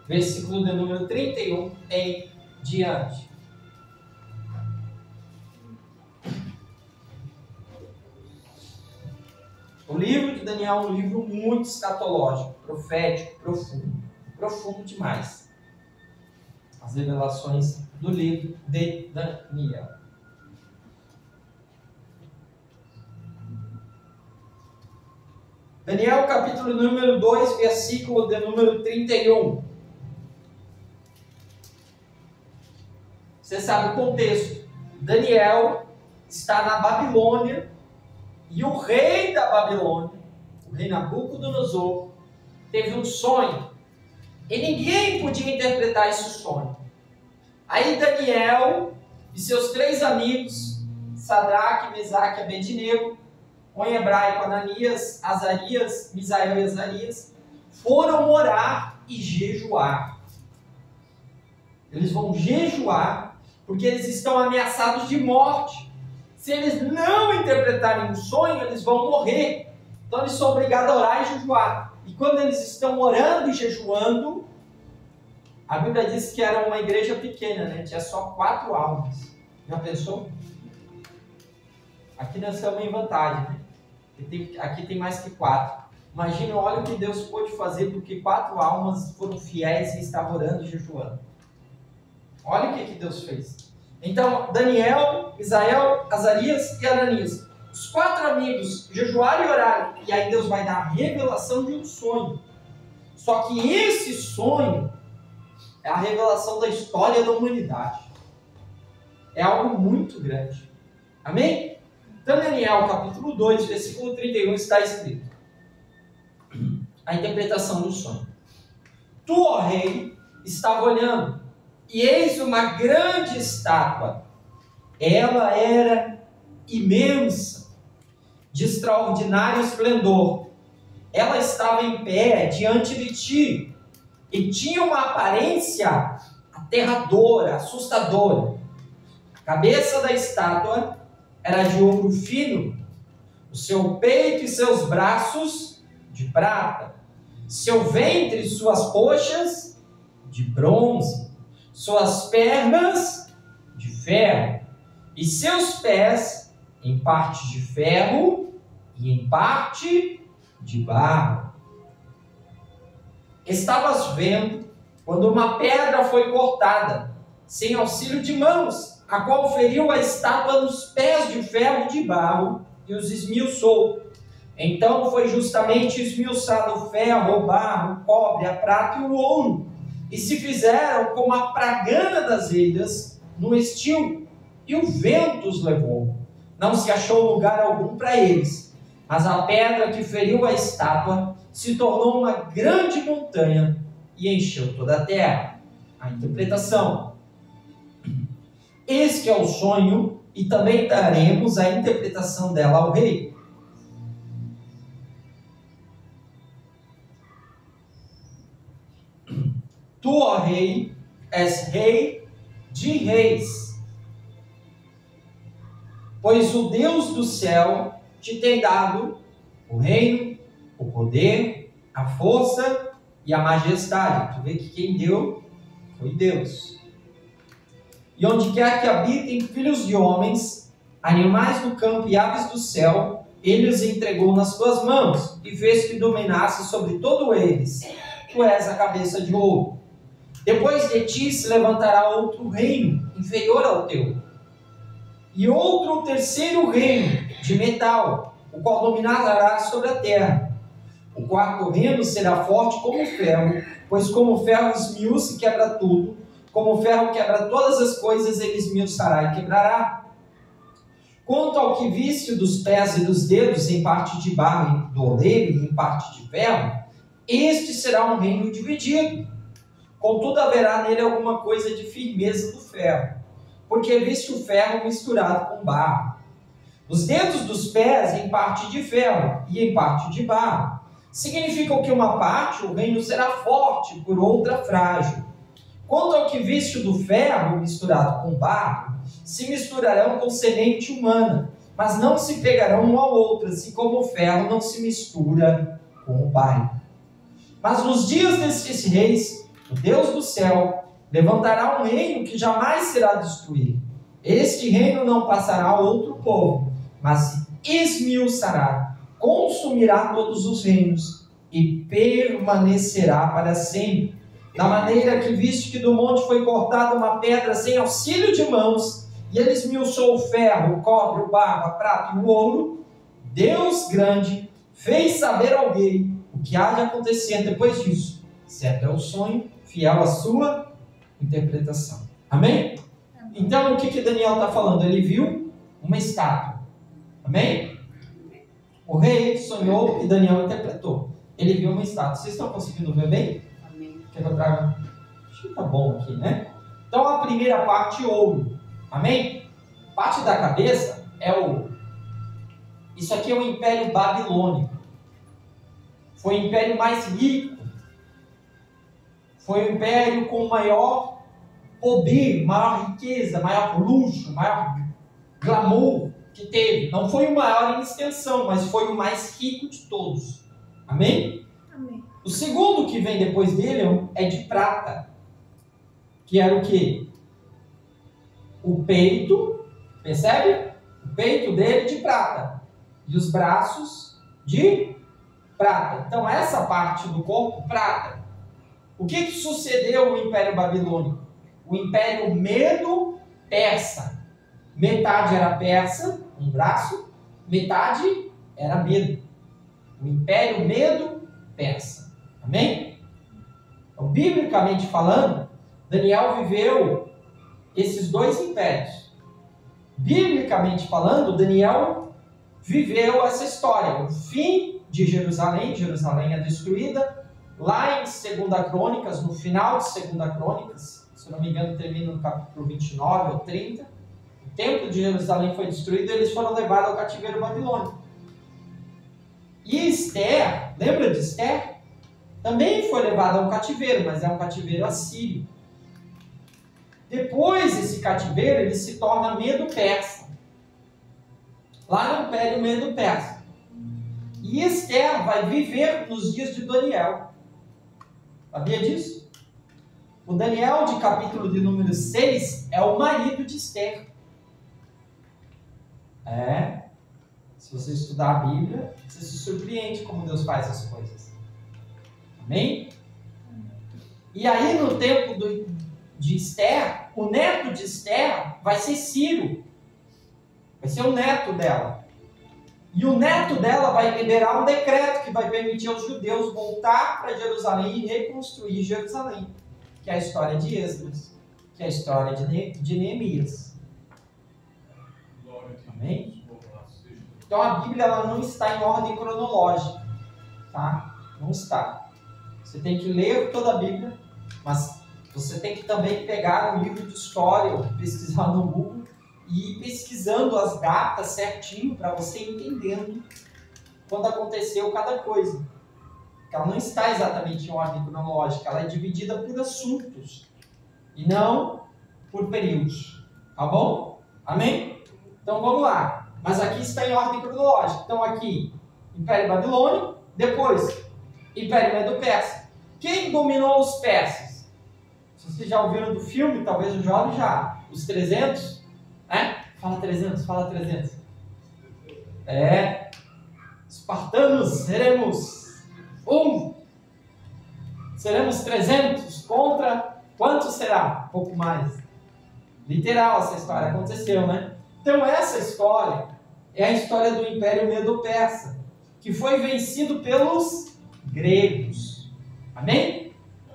Versículo de número 31 em diante. O livro de Daniel é um livro muito escatológico, profético, profundo demais. As revelações do livro de Daniel. Daniel, capítulo número 2, versículo de número 31. Você sabe o contexto. Daniel está na Babilônia e o rei da Babilônia, o rei Nabucodonosor, teve um sonho e ninguém podia interpretar esse sonho. Aí Daniel e seus 3 amigos, Sadraque, Mesaque e Abednego, ou em hebraico Ananias, Azarias, Misael e Azarias, foram orar e jejuar. Eles vão jejuar porque eles estão ameaçados de morte. Se eles não interpretarem o sonho, eles vão morrer. Então eles são obrigados a orar e jejuar. E quando eles estão orando e jejuando, a Bíblia diz que era uma igreja pequena, né? Tinha só 4 almas. Já pensou? Aqui nós estamos em vantagem, né? Aqui tem mais que 4. Imagina, olha o que Deus pôde fazer porque 4 almas foram fiéis e estavam orando e jejuando. Olha o que Deus fez. Então, Daniel, Misael, Azarias e Ananias, os 4 amigos jejuaram e oraram. E aí Deus vai dar a revelação de um sonho. Só que esse sonho é a revelação da história da humanidade. É algo muito grande. Amém? Então, Daniel, capítulo 2, versículo 31, está escrito a interpretação do sonho. Tu, ó rei, estava olhando, e eis uma grande estátua. Ela era imensa, de extraordinário esplendor. Ela estava em pé diante de ti, e tinha uma aparência aterradora, assustadora. A cabeça da estátua era de ouro fino, o seu peito e seus braços de prata, seu ventre e suas coxas de bronze, suas pernas de ferro, e seus pés em parte de ferro e em parte de barro. Estavas vendo quando uma pedra foi cortada, sem auxílio de mãos, a qual feriu a estátua nos pés de ferro e de barro e os esmiuçou. Então foi justamente esmiuçado o ferro, o barro, o cobre, a prata e o ouro, e se fizeram como a pragana das ilhas no estio, e o vento os levou. Não se achou lugar algum para eles, mas a pedra que feriu a estátua se tornou uma grande montanha e encheu toda a terra. A interpretação. Este é o sonho, e também daremos a interpretação dela ao rei. Tu, ó rei, és rei de reis, pois o Deus do céu te tem dado o reino, o poder, a força e a majestade. Tu vê que quem deu foi Deus. E onde quer que habitem filhos de homens, animais do campo e aves do céu, ele os entregou nas tuas mãos e fez que dominasse sobre todos eles. Tu és a cabeça de ouro. Depois de ti se levantará outro reino, inferior ao teu, e outro terceiro reino, de metal, o qual dominará sobre a terra. O quarto reino será forte como o ferro, pois como o ferro esmiuça e quebra tudo, como o ferro quebra todas as coisas, ele esmiuçará e quebrará. Quanto ao que viste dos pés e dos dedos, em parte de barro do oleiro e em parte de ferro, este será um reino dividido. Contudo, haverá nele alguma coisa de firmeza do ferro, porque viste o ferro misturado com barro. Os dedos dos pés em parte de ferro e em parte de barro significam que uma parte o reino será forte, por outra frágil. Quanto ao que viste do ferro misturado com barro, se misturarão com semente humana, mas não se pegarão um ao outro, assim como o ferro não se mistura com o barro. Mas nos dias destes reis, o Deus do céu levantará um reino que jamais será destruído. Este reino não passará a outro povo, mas se esmiuçará, consumirá todos os reinos e permanecerá para sempre. Da maneira que viste que do monte foi cortada uma pedra sem auxílio de mãos, e ele esmiuçou o ferro, o cobre, o barro, a prata e o ouro, Deus grande fez saber ao rei o que há de acontecer depois disso. Certo é o sonho, fiel à sua interpretação. Amém? Então, o que Daniel está falando? Ele viu uma estátua. Amém? O rei sonhou e Daniel interpretou. Ele viu uma estátua. Vocês estão conseguindo ver bem? Amém. Quer que eu traga? Acho que tá bom aqui, né? Então, a primeira parte, ouro. Amém? Parte da cabeça é ouro. Isso aqui é o Império Babilônico. Foi o império mais rico. Foi o império com maior poder, maior riqueza, maior luxo, maior glamour que teve. Não foi o maior em extensão, mas foi o mais rico de todos. Amém? Amém. O segundo que vem depois dele é de prata. Que era o quê? O peito, percebe? O peito dele de prata. E os braços de prata. Então essa parte do corpo, prata. O que sucedeu no Império Babilônico? O Império Medo-Persa. Metade era persa, um braço, metade era Medo. O Império Medo-Persa. Amém? Então, biblicamente falando, Daniel viveu esses dois impérios. Biblicamente falando, Daniel viveu essa história. O fim de Jerusalém, Jerusalém é destruída. Lá em 2 Crônicas, no final de 2 Crônicas, se não me engano termina no capítulo 29 ou 30, o templo de Jerusalém foi destruído e eles foram levados ao cativeiro babilônico. E Esther, lembra de Esther? Também foi levada ao cativeiro, mas é um cativeiro assírio. Depois desse cativeiro, ele se torna Medo-Persa. Lá no Império Medo-Persa. E Esther vai viver nos dias de Daniel. Sabia disso? O Daniel, de capítulo de número 6, é o marido de Esther. Se você estudar a Bíblia, você se surpreende como Deus faz as coisas. Amém? E aí, no tempo de Esther, o neto de Esther vai ser Ciro. Vai ser o neto dela. E o neto dela vai liberar um decreto que vai permitir aos judeus voltar para Jerusalém e reconstruir Jerusalém. Que é a história de Esdras. Que é a história de Neemias. Amém? Então a Bíblia ela não está em ordem cronológica. Tá? Não está. Você tem que ler toda a Bíblia, mas Você tem que também pegar um livro de história, ou pesquisar no Google, e ir pesquisando as datas certinho para você entendendo quando aconteceu cada coisa. Ela não está exatamente em ordem cronológica, ela é dividida por assuntos e não por períodos. Tá bom? Amém? Então vamos lá. Mas aqui está em ordem cronológica. Então aqui, Império Babilônico, depois Império Medo-Persa. Quem dominou os persas? Se vocês já ouviram do filme, talvez o jovem já. Os 300, né? Fala 300, fala 300. Espartanos, seremos 300 contra, quantos será? Um pouco mais. Literal essa história aconteceu, né? Então essa história é a história do Império Medo-Persa, que foi vencido pelos gregos. Amém?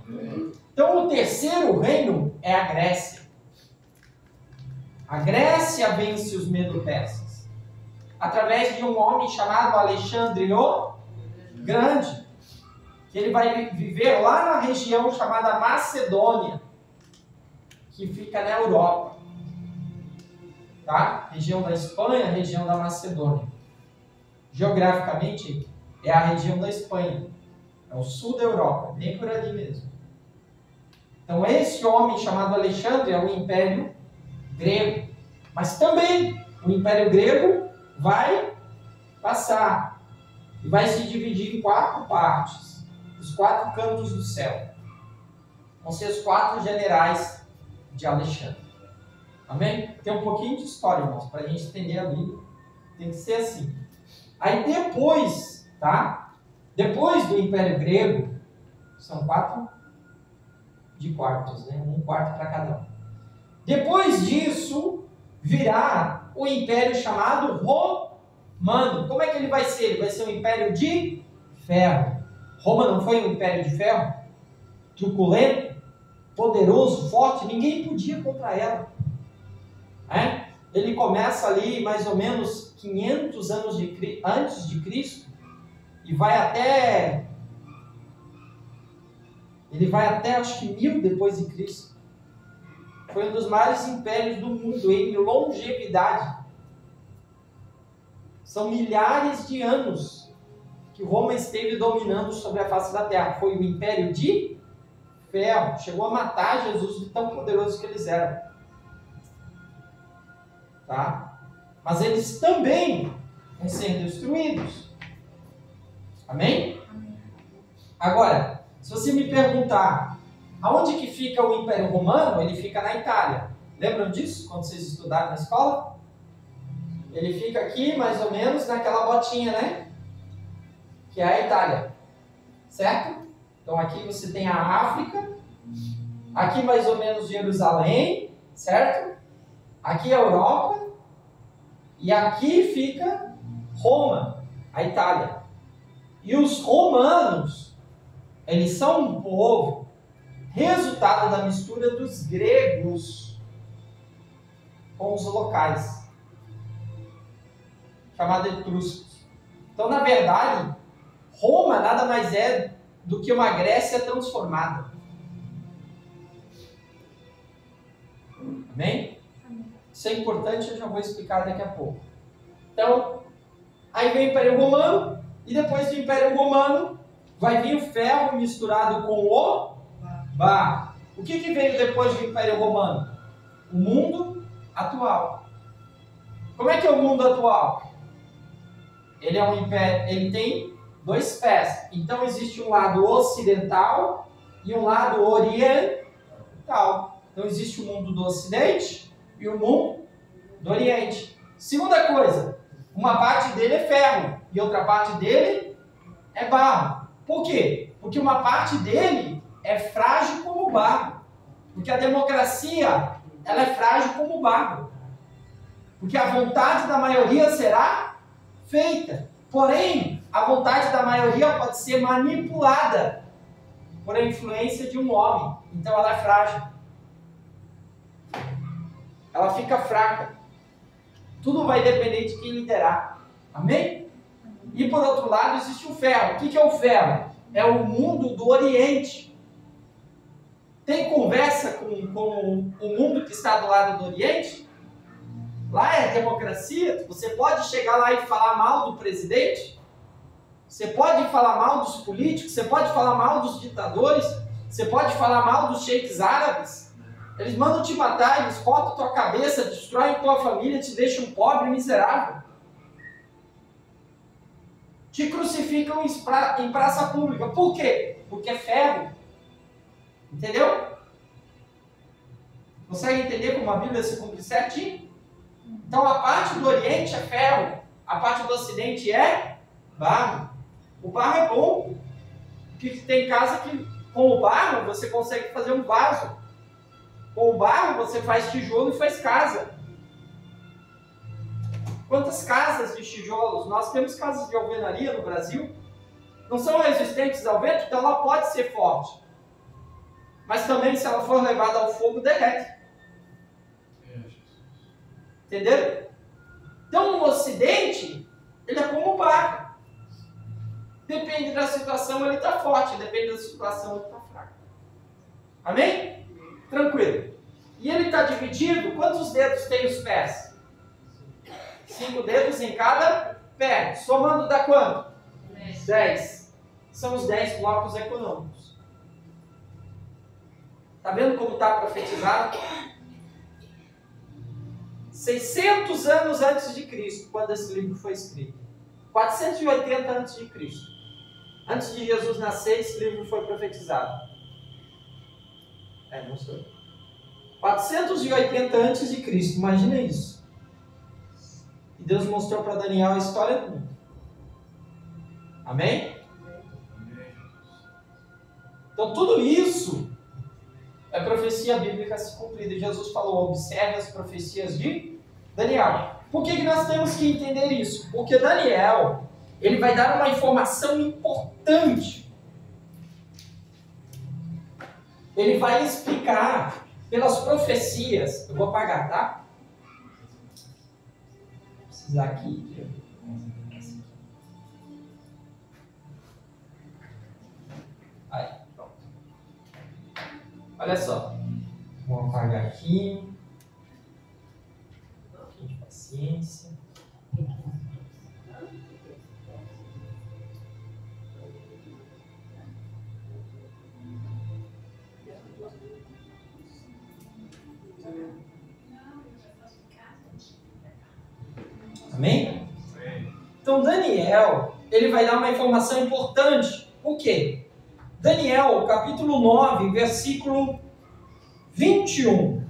Amém. Então o terceiro reino é a Grécia. A Grécia vence os Medo-Persas através de um homem chamado Alexandre o Grande, que ele vai viver lá na região chamada Macedônia, que fica na Europa. Tá? Região da Espanha, região da Macedônia. Geograficamente, é a região da Espanha. É o sul da Europa, bem por ali mesmo. Então, esse homem chamado Alexandre é o Império Grego. Mas também o Império Grego vai passar e vai se dividir em 4 partes. Os 4 cantos do céu. Vão ser os 4 generais de Alexandre. Amém? Tem um pouquinho de história, irmãos, para a gente entender a Bíblia. Tem que ser assim. Aí depois, tá? Depois do Império Grego, são 4 de quartos, né? Um quarto para cada um. Depois disso, virá o império chamado Romano. Como é que ele vai ser? Ele vai ser um império de ferro. Roma não foi um império de ferro? Truculento, poderoso, forte, ninguém podia contra ela. Ele começa ali mais ou menos 500 anos antes de Cristo e vai até acho que 1000 depois de Cristo. Foi um dos maiores impérios do mundo em longevidade. São milhares de anos que Roma esteve dominando sobre a face da terra. Foi o império de ferro. Chegou a matar Jesus de tão poderoso que eles eram. Tá? Mas eles também vão ser destruídos. Amém? Agora, se você me perguntar aonde que fica o Império Romano, ele fica na Itália. Lembram disso quando vocês estudaram na escola? Ele fica aqui mais ou menos naquela botinha, né? Que é a Itália. Certo? Então aqui você tem a África. Aqui mais ou menos Jerusalém. Certo? Aqui a Europa. E aqui fica Roma, a Itália. E os romanos, eles são um povo resultado da mistura dos gregos com os locais, chamado etruscos. Então, na verdade, Roma nada mais é do que uma Grécia transformada. Amém? Isso é importante, eu já vou explicar daqui a pouco. Então, aí vem o Império Romano, e depois do Império Romano vai vir o ferro misturado com o barro. O que veio depois do Império Romano? O mundo atual. Como é que é o mundo atual? Ele é um império, ele tem 2 pés. Então existe um lado ocidental e um lado oriental. Então existe o mundo do Ocidente e o mundo do Oriente. Segunda coisa, uma parte dele é ferro e outra parte dele é barro. Por quê? Porque uma parte dele é frágil como barro. Porque a democracia, ela é frágil como barro. Porque a vontade da maioria será feita. Porém, a vontade da maioria pode ser manipulada por a influência de um homem. Então ela é frágil. Ela fica fraca. Tudo vai depender de quem liderar. Amém? E por outro lado existe o ferro. O que é o ferro? É o mundo do Oriente. Tem conversa com o mundo que está do lado do Oriente? Lá é democracia. Você pode chegar lá e falar mal do presidente? Você pode falar mal dos políticos? Você pode falar mal dos ditadores? Você pode falar mal dos sheiks árabes? Eles mandam te matar, eles cortam tua cabeça, destroem tua família, te deixam pobre e miserável. Te crucificam em praça pública. Por quê? Porque é ferro. Entendeu? Consegue entender como a Bíblia se cumpre certinho? Então a parte do Oriente é ferro, a parte do Ocidente é barro. O barro é bom, porque tem casa que com o barro você consegue fazer um vaso. Com o barro você faz tijolo e faz casa. Quantas casas de tijolos? Nós temos casas de alvenaria no Brasil. Não são resistentes ao vento, então ela pode ser forte. Mas também, se ela for levada ao fogo, derrete. Entenderam? Então, o Ocidente, ele é como o barro. Depende da situação, ele está forte. Depende da situação, ele está fraco. Amém? Tranquilo. E ele está dividido. Quantos dedos tem os pés? 5 dedos em cada pé. Somando dá quanto? 10. São os 10 blocos econômicos. Está vendo como está profetizado? 600 anos antes de Cristo, quando esse livro foi escrito. 480 antes de Cristo. Antes de Jesus nascer, esse livro foi profetizado. Não sei. 480 antes de Cristo, imagina isso. E Deus mostrou para Daniel a história do mundo. Amém? Então tudo isso é profecia bíblica se cumprida. E Jesus falou, observe as profecias de Daniel. Por que nós temos que entender isso? Porque Daniel, ele vai dar uma informação importante. Ele vai explicar pelas profecias. Eu vou apagar, tá? Vou precisar aqui. Aí, pronto. Olha só. Vou apagar aqui. Um pouquinho de paciência. Amém? Então Daniel, ele vai dar uma informação importante. Por quê? Daniel, capítulo 9, versículo 21.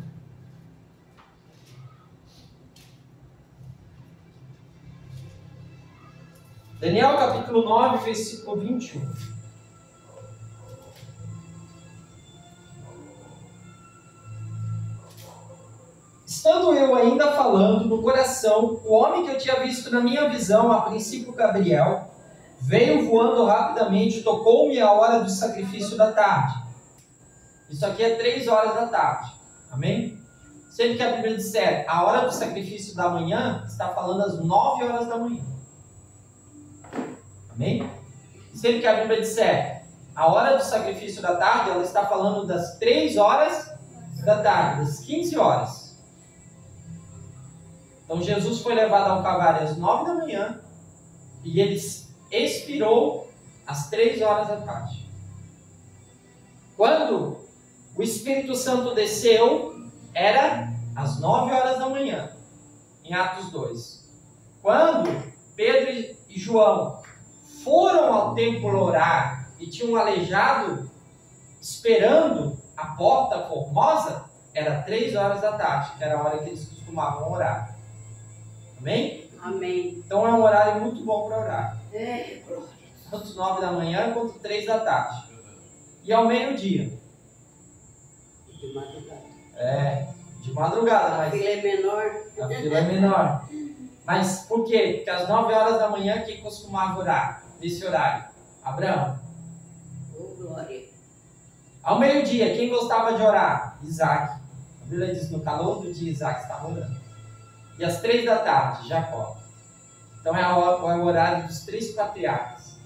Daniel, capítulo 9, versículo 21. Estando eu ainda falando no coração, o homem que eu tinha visto na minha visão, a princípio Gabriel, veio voando rapidamente, tocou-me a hora do sacrifício da tarde. Isso aqui é 3 horas da tarde. Amém? Sempre que a Bíblia disser a hora do sacrifício da manhã, está falando às 9 horas da manhã. Amém? Sempre que a Bíblia disser a hora do sacrifício da tarde, ela está falando das 3 horas da tarde, das 15 horas. Então Jesus foi levado ao Calvário às 9 da manhã e ele expirou às 3 horas da tarde. Quando o Espírito Santo desceu, era às 9 horas da manhã, em Atos 2. Quando Pedro e João foram ao templo orar e tinham um aleijado esperando a porta formosa, era 3 horas da tarde, que era a hora que eles costumavam orar. Amém? Amém. Então é um horário muito bom para orar. Glória. Tanto 9 da manhã quanto 3 da tarde. E ao meio-dia. De madrugada. De madrugada. A Mas fila é menor. a fila é menor. Mas por quê? Porque às 9 horas da manhã quem costumava orar nesse horário? Abraão. Oh, glória. Ao meio-dia, quem gostava de orar? Isaac. A Bíblia diz, no calor do dia, Isaac estava orando. E às 3 da tarde, Jacó. Então é o horário dos 3 patriarcas.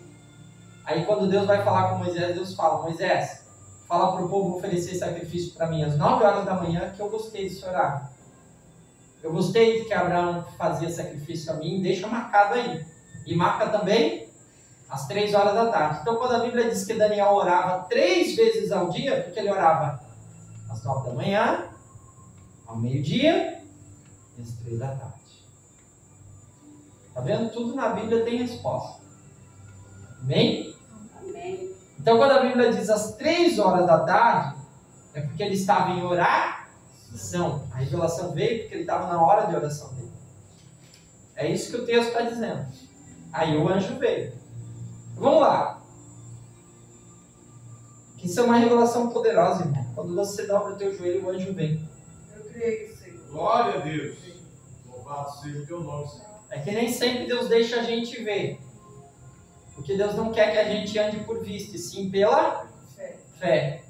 Aí quando Deus vai falar com Moisés, Deus fala, Moisés, fala para o povo oferecer sacrifício para mim às 9 horas da manhã, que eu gostei desse horário. Eu gostei de que Abraão fazia sacrifício a mim, deixa marcado aí. E marca também às 3 horas da tarde. Então, quando a Bíblia diz que Daniel orava 3 vezes ao dia, porque ele orava às 9 da manhã, ao meio-dia e às 3 da tarde. Está vendo? Tudo na Bíblia tem resposta. Amém? Amém. Então, quando a Bíblia diz às 3 horas da tarde, é porque ele estava em oração. A revelação veio porque ele estava na hora de oração dele. É isso que o texto está dizendo. Aí o anjo veio. Vamos lá. Isso é uma revelação poderosa, irmão. Quando você dobra o teu joelho, o anjo vem. Eu creio, Senhor. Glória a Deus. Louvado seja o teu nome, Senhor. É que nem sempre Deus deixa a gente ver. Porque Deus não quer que a gente ande por vista, e sim pela fé.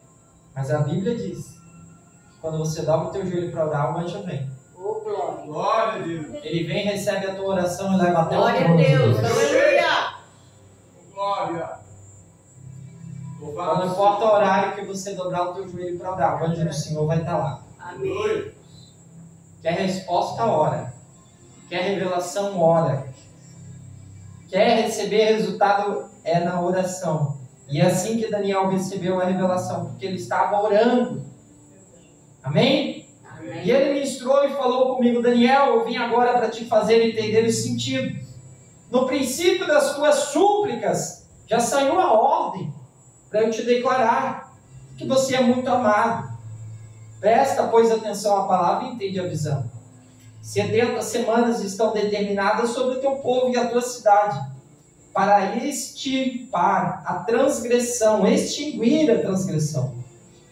Mas a Bíblia diz que quando você dobra o teu joelho para orar, o anjo vem. Oh, glória. Glória a Deus. Ele vem, recebe a tua oração e leva até o Glória a trono de Deus. Deus. Aleluia. Glória. Louvado Não importa o horário que você dobrar o teu joelho para orar, o anjo do Senhor vai estar lá. Amém. Aleluia. Quer resposta, ora. Quer revelação, ora. Quer receber resultado, é na oração. E é assim que Daniel recebeu a revelação, porque ele estava orando. Amém? Amém. E ele ministrou e falou comigo: Daniel, eu vim agora para te fazer entender o sentido. No princípio das tuas súplicas, já saiu a ordem para eu te declarar que você é muito amado. Presta, pois, atenção à palavra e entende a visão. 70 semanas estão determinadas sobre o teu povo e a tua cidade, para extirpar a transgressão, extinguir a transgressão,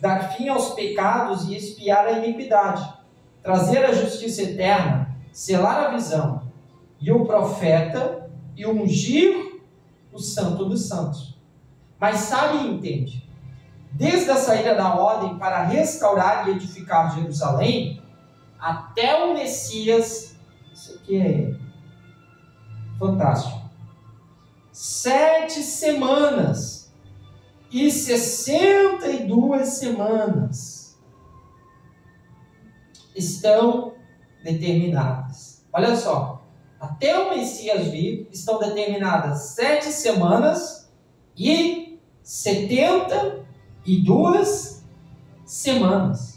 dar fim aos pecados e expiar a iniquidade, trazer a justiça eterna, selar a visão, e o profeta, e ungir o santo dos santos. Mas sabe e entende, desde a saída da ordem para restaurar e edificar Jerusalém, até o Messias, isso aqui é fantástico, 7 semanas e 62 semanas estão determinadas. Olha só, até o Messias vir estão determinadas 7 semanas e 72 semanas.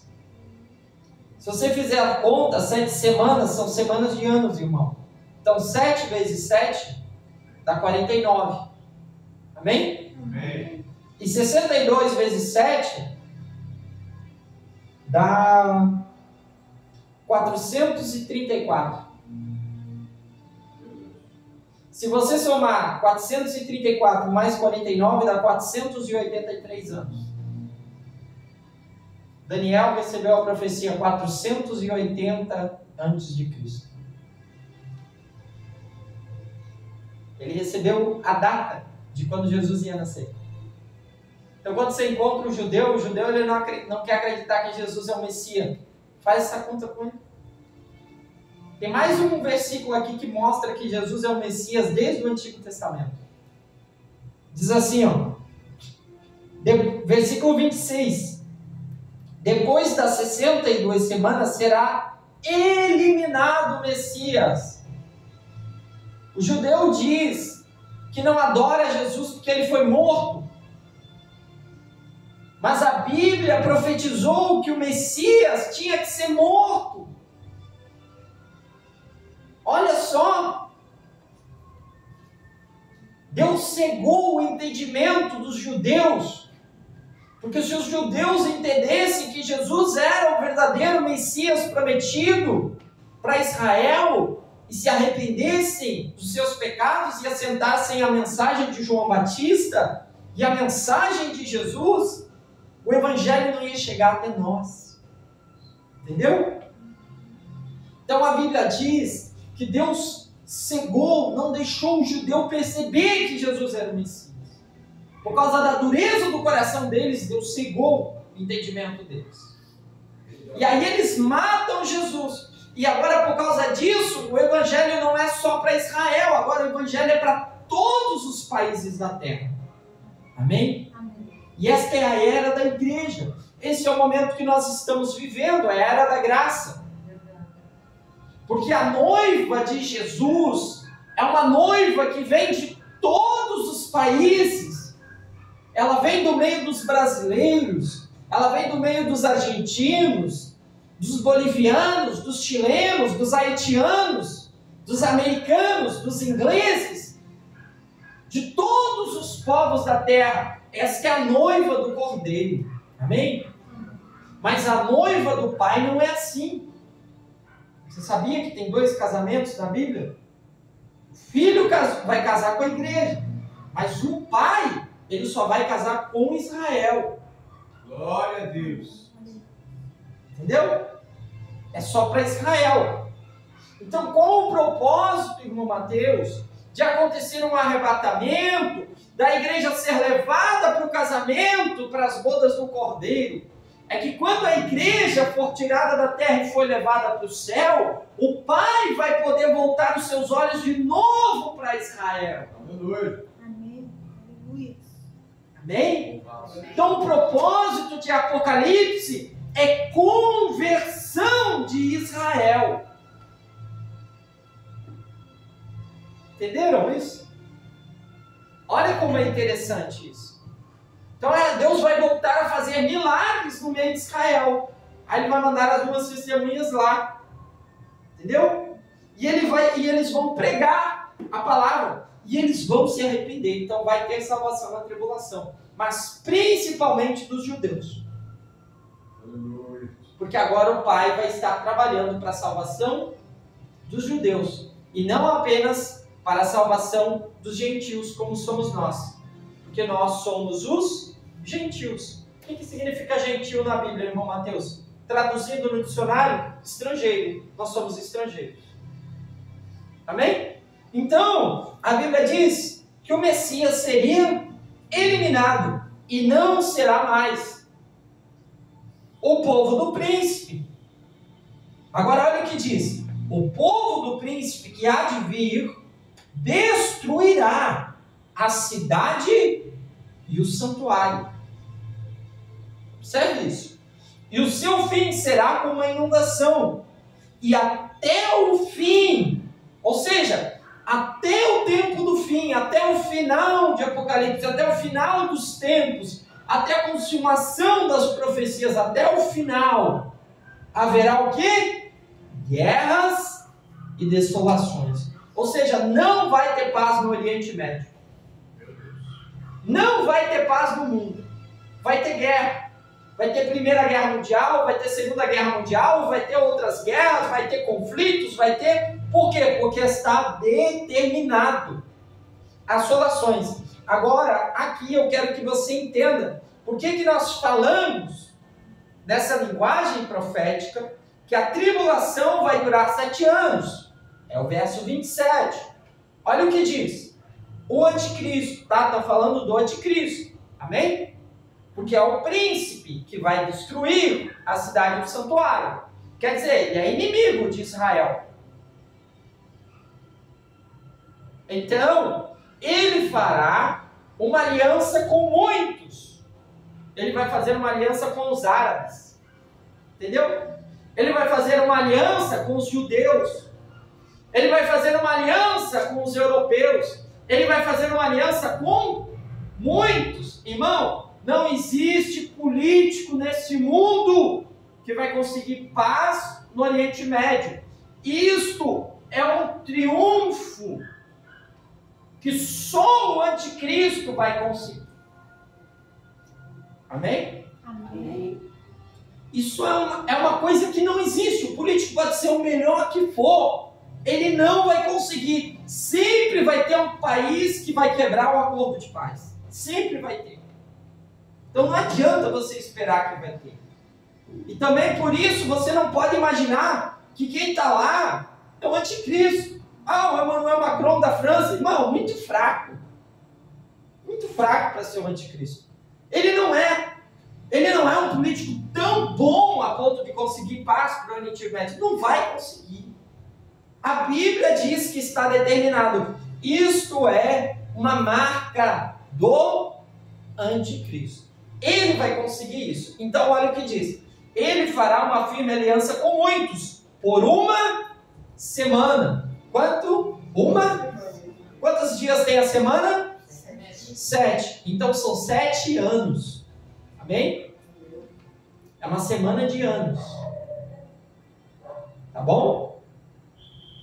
Se você fizer a conta, 7 semanas são semanas de anos, irmão. Então 7 vezes 7 dá 49. Amém? Amém. E 62 vezes 7 dá 434. Se você somar 434 mais 49, dá 483 anos. Daniel recebeu a profecia 480 antes de Cristo. Ele recebeu a data de quando Jesus ia nascer. Então, quando você encontra o judeu ele não quer acreditar que Jesus é o Messias. Faz essa conta com ele. Tem mais um versículo aqui que mostra que Jesus é o Messias desde o Antigo Testamento. Diz assim, ó, versículo 26. Depois das 62 semanas será eliminado o Messias. O judeu diz que não adora Jesus porque ele foi morto. Mas a Bíblia profetizou que o Messias tinha que ser morto. Olha só. Deus cegou o entendimento dos judeus. Porque se os judeus entendessem que Jesus era o verdadeiro Messias prometido para Israel e se arrependessem dos seus pecados e assentassem a mensagem de João Batista e a mensagem de Jesus, o evangelho não ia chegar até nós. Entendeu? Então a Bíblia diz que Deus cegou, não deixou o judeu perceber que Jesus era o Messias. Por causa da dureza do coração deles, Deus cegou o entendimento deles. E aí eles matam Jesus. E agora, por causa disso, o evangelho não é só para Israel, agora o evangelho é para todos os países da terra. Amém? Amém. E esta é a era da igreja. Esse é o momento que nós estamos vivendo, a era da graça. Porque a noiva de Jesus é uma noiva que vem de todos os países. Ela vem do meio dos brasileiros, ela vem do meio dos argentinos, dos bolivianos, dos chilenos, dos haitianos, dos americanos, dos ingleses, de todos os povos da terra. Esta é a noiva do Cordeiro. Amém? Mas a noiva do Pai não é assim. Você sabia que tem 2 casamentos na Bíblia? O filho vai casar com a igreja, mas o pai, ele só vai casar com Israel. Glória a Deus. Entendeu? É só para Israel. Então, qual o propósito, irmão Mateus, de acontecer um arrebatamento, da igreja ser levada para o casamento, para as bodas do Cordeiro? É que quando a igreja for tirada da terra e for levada para o céu, o Pai vai poder voltar os seus olhos de novo para Israel. Aleluia. Amém. Aleluia. Amém? Então o propósito de Apocalipse é conversão de Israel. Entenderam isso? Olha como é interessante isso. Então Deus vai voltar a fazer milagres no meio de Israel. Aí Ele vai mandar as 2 testemunhas lá. Entendeu? E eles vão pregar a palavra. E eles vão se arrepender. Então vai ter salvação na tribulação. Mas principalmente dos judeus. Aleluia. Porque agora o Pai vai estar trabalhando para a salvação dos judeus. E não apenas para a salvação dos gentios, como somos nós. Porque nós somos os gentios. O que significa gentil na Bíblia, irmão Mateus? Traduzindo no dicionário, estrangeiro. Nós somos estrangeiros. Amém? Então, a Bíblia diz que o Messias seria eliminado e não será mais o povo do príncipe. Agora olha o que diz: o povo do príncipe que há de vir destruirá a cidade e o santuário. Observe isso. E o seu fim será como uma inundação. E até o fim, ou seja, até o tempo do fim, até o final de Apocalipse, até o final dos tempos, até a consumação das profecias, até o final, haverá o quê? Guerras e desolações. Ou seja, não vai ter paz no Oriente Médio. Não vai ter paz no mundo. Vai ter guerra. Vai ter Primeira Guerra Mundial, vai ter Segunda Guerra Mundial, vai ter outras guerras, vai ter conflitos, vai ter... Por quê? Porque está determinado. Assolações. Agora, aqui eu quero que você entenda por que nós falamos nessa linguagem profética que a tribulação vai durar 7 anos. É o verso 27. Olha o que diz. O anticristo, tá? Está falando do anticristo. Amém? Porque é o príncipe que vai destruir a cidade do santuário. Quer dizer, ele é inimigo de Israel. Então, ele fará uma aliança com muitos. Ele vai fazer uma aliança com os árabes. Entendeu? Ele vai fazer uma aliança com os judeus. Ele vai fazer uma aliança com os europeus. Ele vai fazer uma aliança com muitos. Irmão, não existe político nesse mundo que vai conseguir paz no Oriente Médio. Isto é um triunfo que só o anticristo vai conseguir. Amém? Amém. Isso é uma coisa que não existe. O político pode ser o melhor que for. Ele não vai conseguir. Sempre vai ter um país que vai quebrar o acordo de paz. Sempre vai ter. Então não adianta você esperar que vai ter. E também por isso você não pode imaginar que quem está lá é o anticristo. Ah, o Emmanuel Macron da França. Irmão, muito fraco. Muito fraco para ser o anticristo. Ele não é um político tão bom a ponto de conseguir paz para o Oriente Médio. Não vai conseguir. A Bíblia diz que está determinado. Isto é uma marca do anticristo. Ele vai conseguir isso. Então, olha o que diz. Ele fará uma firme aliança com muitos, por uma semana. Quanto? Quantos dias tem a semana? 7. Então, são 7 anos. Amém? É uma semana de anos. Tá bom?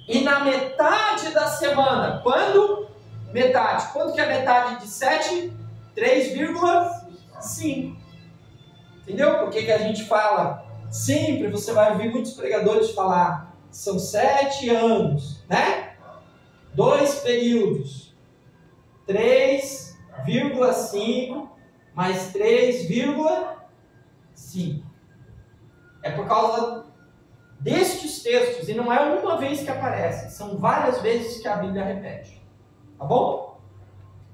E na metade da semana, quando? Metade. Quanto que é metade de 7? 3,5. Entendeu? Por que a gente fala? Sempre você vai ouvir muitos pregadores falar, são 7 anos, né? 2 períodos. 3,5 mais 3,5. É por causa destes textos, e não é uma vez que aparece, são várias vezes que a Bíblia repete. Tá bom?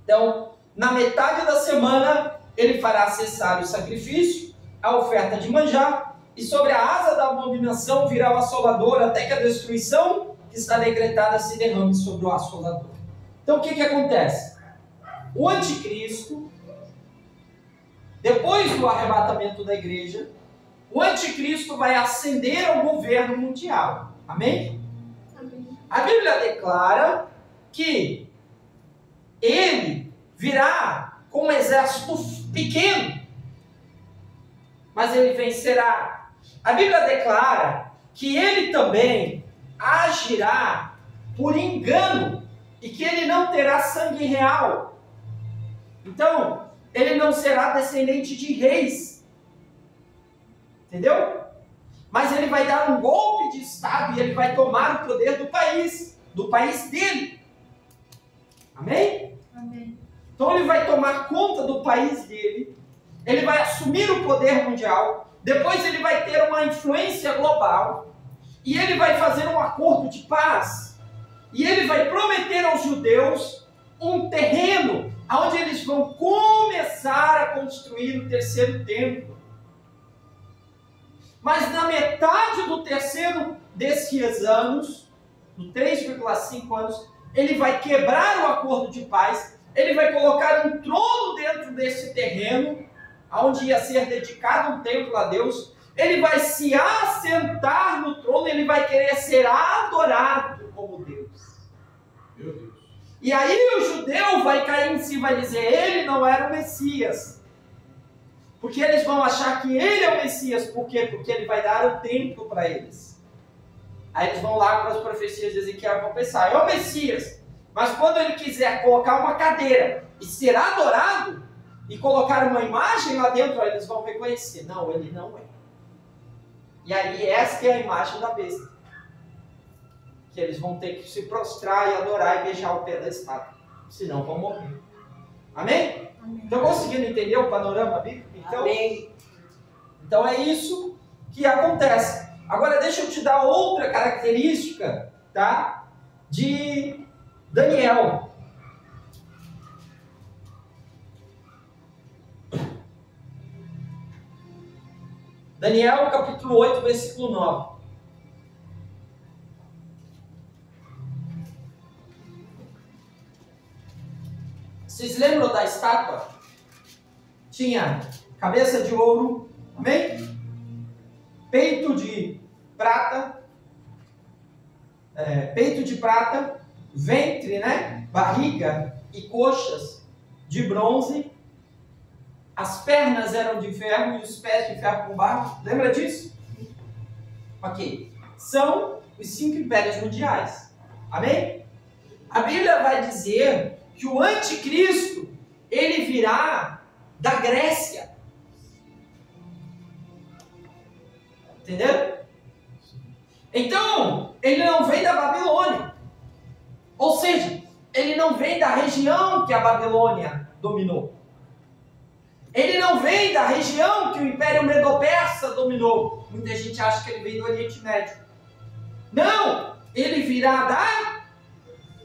Então, na metade da semana, ele fará cessar o sacrifício, a oferta de manjar, e sobre a asa da abominação virá o assolador, até que a destruição que está decretada se derrame sobre o assolador. Então, o que acontece? O anticristo, depois do arrebatamento da igreja, o anticristo vai ascender ao governo mundial. Amém? Amém. A Bíblia declara que ele virá com um exército pequeno, mas ele vencerá. A Bíblia declara que ele também agirá por engano e que ele não terá sangue real. Então, ele não será descendente de reis. Entendeu? Mas ele vai dar um golpe de Estado e ele vai tomar o poder do país dele. Amém? Amém. Então ele vai tomar conta do país dele, ele vai assumir o poder mundial, depois ele vai ter uma influência global, e ele vai fazer um acordo de paz, e ele vai prometer aos judeus um terreno onde eles vão começar a construir o terceiro templo. Mas na metade do terceiro desses anos, no 3,5 anos, ele vai quebrar o acordo de paz, ele vai colocar um trono dentro desse terreno, onde ia ser dedicado um templo a Deus, ele vai se assentar no trono, ele vai querer ser adorado como Deus. Meu Deus. E aí o judeu vai cair em si e vai dizer, ele não era o Messias. Porque eles vão achar que ele é o Messias. Por quê? Porque ele vai dar o templo para eles. Aí eles vão lá para as profecias de Ezequiel e vão pensar, é o Messias. Mas quando ele quiser colocar uma cadeira e ser adorado, e colocar uma imagem lá dentro, eles vão reconhecer. Não, ele não é. E aí essa é a imagem da besta. Que eles vão ter que se prostrar e adorar e beijar o pé da estátua. Senão vão morrer. Amém? Amém. Estão conseguindo entender o panorama bíblico? Então, Amém. então é isso que acontece. Agora deixa eu te dar outra característica, tá? De Daniel. Daniel, capítulo 8, versículo 9. Vocês lembram da estátua? Tinha cabeça de ouro, amém? Peito de prata, ventre, né? Barriga e coxas de bronze. As pernas eram de ferro e os pés de ferro com barro. Lembra disso? Ok. São os 5 impérios mundiais. Amém? A Bíblia vai dizer que o anticristo, ele virá da Grécia. Entendeu? Então, ele não vem da Babilônia. Ou seja, ele não vem da região que a Babilônia dominou. Ele não vem da região que o Império Medo-Persa dominou. Muita gente acha que ele vem do Oriente Médio. Não! Ele virá da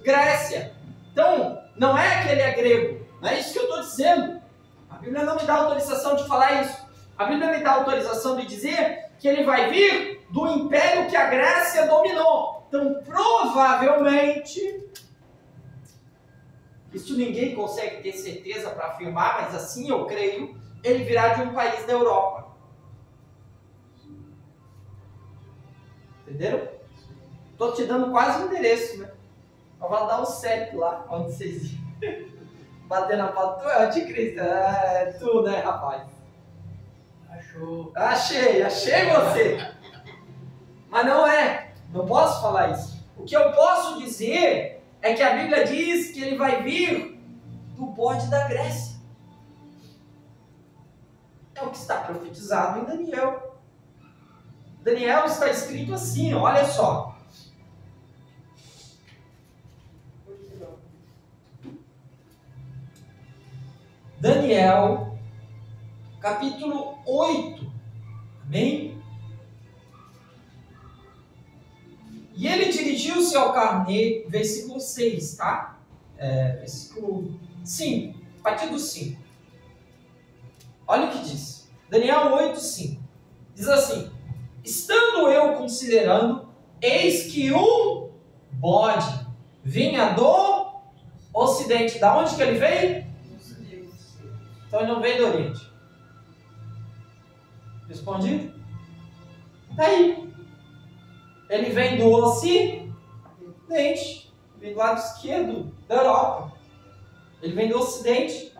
Grécia. Então, não é que ele é grego. Não é isso que eu estou dizendo. A Bíblia não me dá autorização de falar isso. A Bíblia me dá autorização de dizer que ele vai vir do império que a Grécia dominou. Então, provavelmente, isso ninguém consegue ter certeza para afirmar, mas assim eu creio, ele virá de um país da Europa. Entenderam? Estou te dando quase o endereço, né? Eu vou dar um CEP lá, onde vocês iam. Bater na foto, tu é o anticristo. É tu, né, rapaz? Achou. Achei você. Mas não é. Não posso falar isso. O que eu posso dizer é que a Bíblia diz que ele vai vir do bode da Grécia. É o que está profetizado em Daniel. Daniel está escrito assim, olha só. Daniel, capítulo 8. Amém? E ele dirigiu-se ao carneiro, versículo 6, tá? Versículo 5, a partir do 5. Olha o que diz. Daniel 8, 5. Diz assim: estando eu considerando, eis que um bode vinha do ocidente. Da onde que ele veio? Então ele não veio do Oriente. Respondido? Está aí. Ele vem do Ocidente. Vem do lado esquerdo da Europa. Ele vem do Ocidente.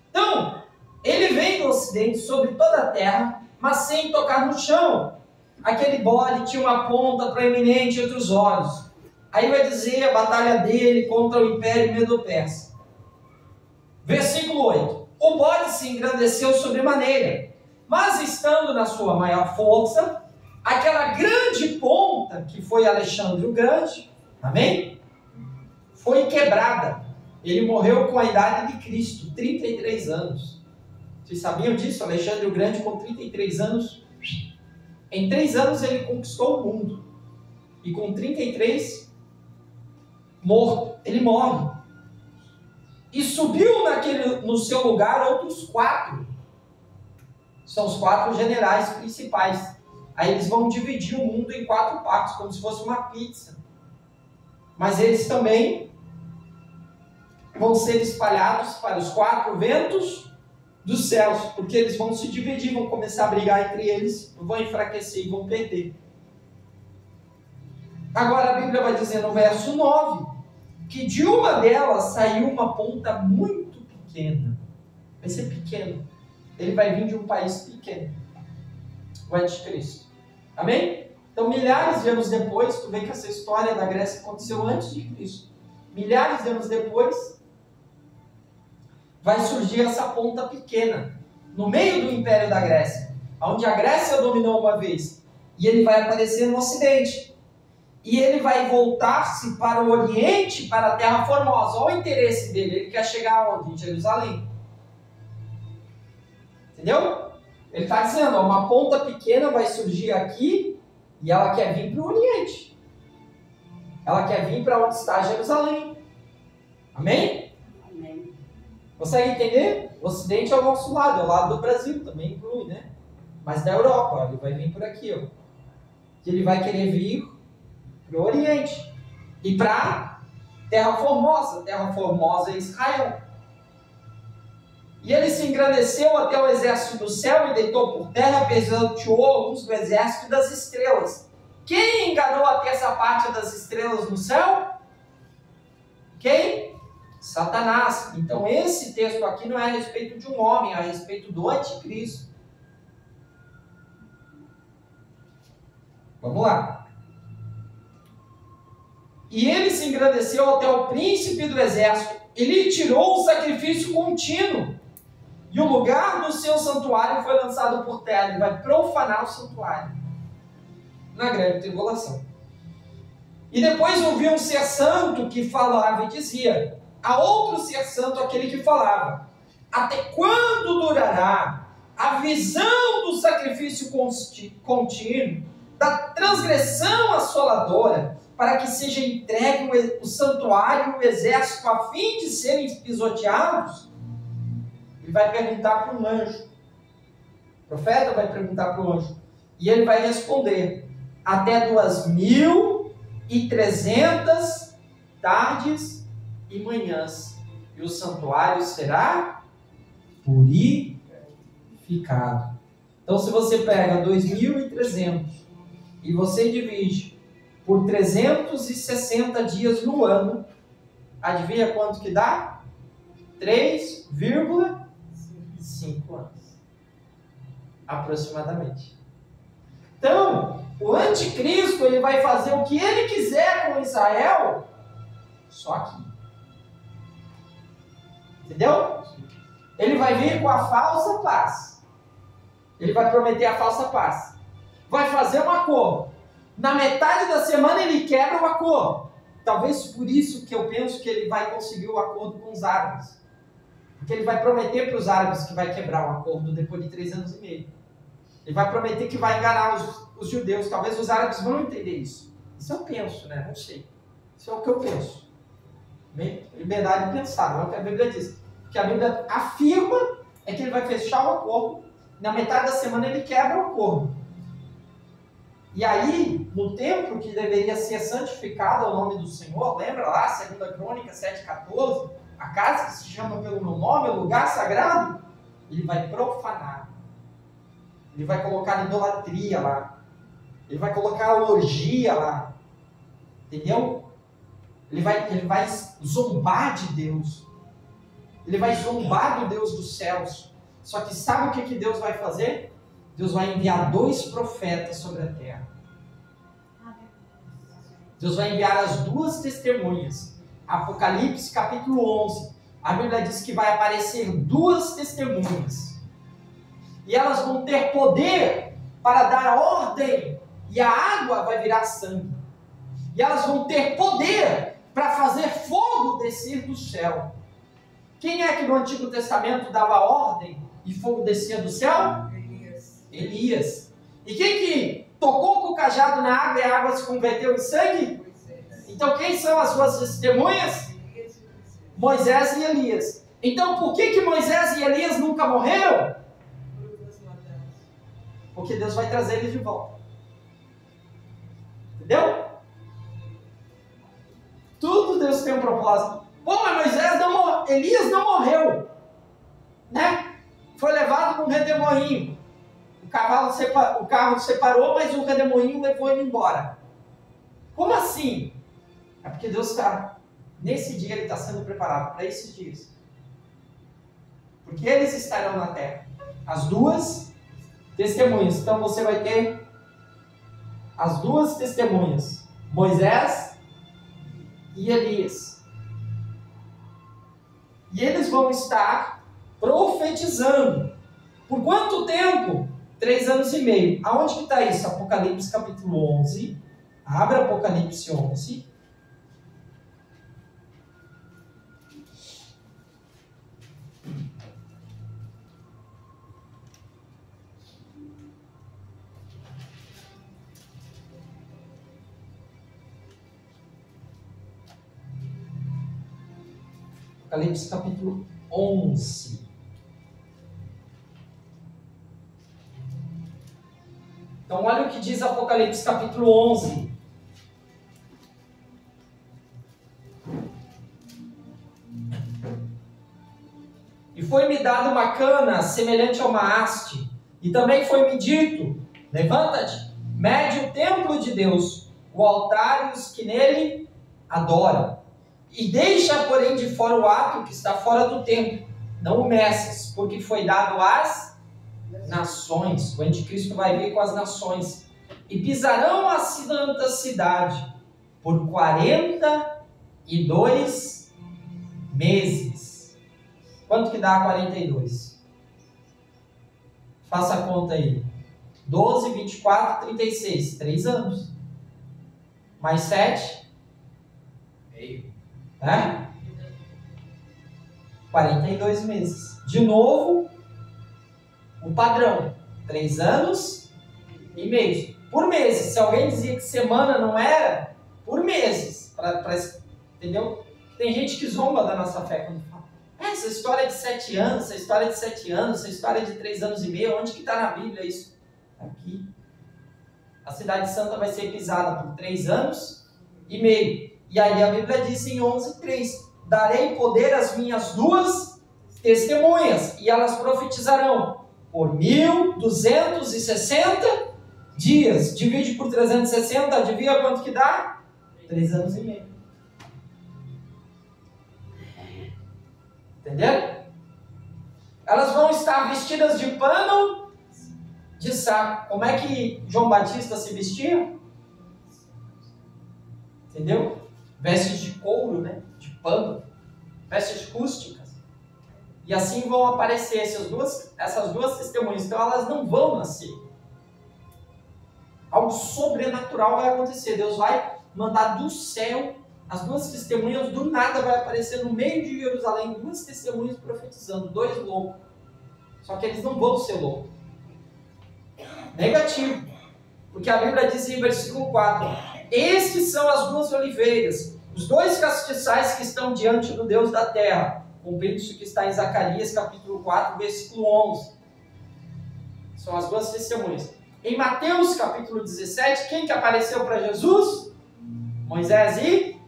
Então, ele vem do Ocidente sobre toda a terra, mas sem tocar no chão. Aquele bode tinha uma ponta proeminente entre os olhos. Aí vai dizer a batalha dele contra o Império Medo-Persa. Versículo 8. O bode se engrandeceu sobremaneira, mas estando na sua maior força, aquela grande ponta, que foi Alexandre o Grande, amém? Foi quebrada. Ele morreu com a idade de Cristo, 33 anos. Vocês sabiam disso? Alexandre o Grande, com 33 anos, em 3 anos ele conquistou o mundo. E com 33, morto, ele morre. E subiu no seu lugar outros 4. São os 4 generais principais. Aí eles vão dividir o mundo em 4 partes, como se fosse uma pizza. Mas eles também vão ser espalhados para os 4 ventos dos céus, porque eles vão se dividir, vão começar a brigar entre eles, vão enfraquecer e vão perder. Agora a Bíblia vai dizer no verso 9, que de uma delas saiu uma ponta muito pequena. Vai ser pequeno. Ele vai vir de um país pequeno. O anticristo. Amém? Então, milhares de anos depois, tu vê que essa história da Grécia aconteceu antes de Cristo. Milhares de anos depois, vai surgir essa ponta pequena, no meio do Império da Grécia, onde a Grécia dominou uma vez. E ele vai aparecer no Ocidente. E ele vai voltar-se para o Oriente, para a Terra Formosa. Olha o interesse dele. Ele quer chegar aonde? Em Jerusalém. Entendeu? Ele está dizendo, uma ponta pequena vai surgir aqui e ela quer vir para o Oriente. Ela quer vir para onde está Jerusalém. Amém? Amém. Consegue entender? O Ocidente é o nosso lado, é o lado do Brasil, também inclui, né? Mas da Europa, ó, ele vai vir por aqui, ó. E ele vai querer vir para o Oriente. E para Terra Formosa. Terra Formosa é Israel. E ele se engrandeceu até o exército do céu e deitou por terra, pisoteou alguns do exército das estrelas. Quem enganou até essa parte das estrelas no céu? Quem? Satanás. Então esse texto aqui não é a respeito de um homem, é a respeito do anticristo. Vamos lá. E ele se engrandeceu até o príncipe do exército. Ele tirou o sacrifício contínuo. E o lugar do seu santuário foi lançado por terra. Ele vai profanar o santuário. Na grande tribulação. E depois ouviu um ser santo que falava e dizia: a outro ser santo aquele que falava: até quando durará a visão do sacrifício contínuo, da transgressão assoladora, para que seja entregue o santuário e o exército a fim de serem pisoteados? Ele vai perguntar para um anjo. O profeta vai perguntar para o anjo. E ele vai responder: até 2300 tardes e manhãs. E o santuário será purificado. ficado. Então, se você pega 2.300 e você divide por 360 dias no ano, adivinha quanto que dá? 3,5 anos. Aproximadamente. Então, o anticristo, ele vai fazer o que ele quiser com Israel, só aqui. Entendeu? Ele vai vir com a falsa paz. Ele vai prometer a falsa paz. Vai fazer um acordo. Na metade da semana ele quebra o acordo. Talvez por isso que eu penso que ele vai conseguir o acordo com os árabes. Porque ele vai prometer para os árabes que vai quebrar o acordo depois de 3 anos e meio. Ele vai prometer que vai enganar os judeus. Talvez os árabes vão entender isso. Isso eu penso, né? Não sei. Isso é o que eu penso. Liberdade de pensar, não é o que a Bíblia diz. O que a Bíblia afirma é que ele vai fechar o acordo. Na metade da semana ele quebra o acordo. E aí, no templo que deveria ser santificado ao nome do Senhor, lembra lá, 2 Crônicas 7,14, a casa que se chama pelo meu nome, o lugar sagrado, ele vai profanar. Ele vai colocar idolatria lá. Ele vai colocar orgia lá. Entendeu? Ele vai zombar de Deus. Ele vai zombar do Deus dos céus. Só que sabe o que Deus vai fazer? Deus vai enviar 2 profetas sobre a terra. Deus vai enviar as 2 testemunhas. Apocalipse capítulo 11. A Bíblia diz que vai aparecer 2 testemunhas. E elas vão ter poder para dar ordem. E a água vai virar sangue. E elas vão ter poder para fazer fogo descer do céu. Quem é que no Antigo Testamento dava ordem e fogo descia do céu? Elias. E quem que tocou com o cajado na água e a água se converteu em sangue? Então quem são as 2 testemunhas? Moisés e Elias. Então por que Moisés e Elias nunca morreram? Porque Deus vai trazer eles de volta. Entendeu? Tudo Deus tem um propósito. Pô, mas Elias não morreu. Né? Foi levado num redemoinho. O carro separou, mas o redemoinho levou ele embora. Como assim? É porque Deus está, nesse dia, Ele está sendo preparado para esses dias. Porque eles estarão na terra. As 2 testemunhas. Então você vai ter as 2 testemunhas. Moisés e Elias. E eles vão estar profetizando. Por quanto tempo? 3 anos e meio. Aonde que está isso? Apocalipse capítulo 11. Abra Apocalipse 11. Apocalipse capítulo 11. Então olha o que diz Apocalipse capítulo 11. E foi-me dada uma cana semelhante a uma haste, e também foi-me dito: levanta-te, mede o templo de Deus, o altar e os que nele adoram. E deixa, porém, de fora o ato que está fora do templo. Não o meças, porque foi dado às nações. O anticristo vai vir com as nações. E pisarão a santa cidade por 42 meses. Quanto que dá 42? Faça a conta aí. 12, 24, 36. 3 anos. Mais 7? Meio. 42 meses. De novo, o padrão. 3 anos e meio. Por meses. Se alguém dizia que semana não era, por meses. Entendeu? Tem gente que zomba da nossa fé quando fala: essa história de 7 anos, essa história de 7 anos, essa história de 3 anos e meio, onde que está na Bíblia isso? Aqui. A cidade santa vai ser pisada por 3 anos e meio. E aí a Bíblia diz em 11:3: darei poder às minhas 2 testemunhas, e elas profetizarão. por 1260 dias. Divide por 360, adivinha quanto que dá? 3 anos e meio. Entenderam? Elas vão estar vestidas de pano de saco. Como é que João Batista se vestia? Entendeu? Vestes de couro, né? De pano. Vestes rústicas. E assim vão aparecer essas duas testemunhas. Então elas não vão nascer. Algo sobrenatural vai acontecer. Deus vai mandar do céu as duas testemunhas. Do nada vai aparecer no meio de Jerusalém 2 testemunhas profetizando. 2 loucos. Só que eles não vão ser loucos. Negativo. Porque a Bíblia diz em versículo 4: estes são as 2 oliveiras, os 2 castiçais que estão diante do Deus da terra. Cumprindo isso que está em Zacarias capítulo 4, versículo 11. São as 2 testemunhas. Em Mateus capítulo 17, quem que apareceu para Jesus? Moisés e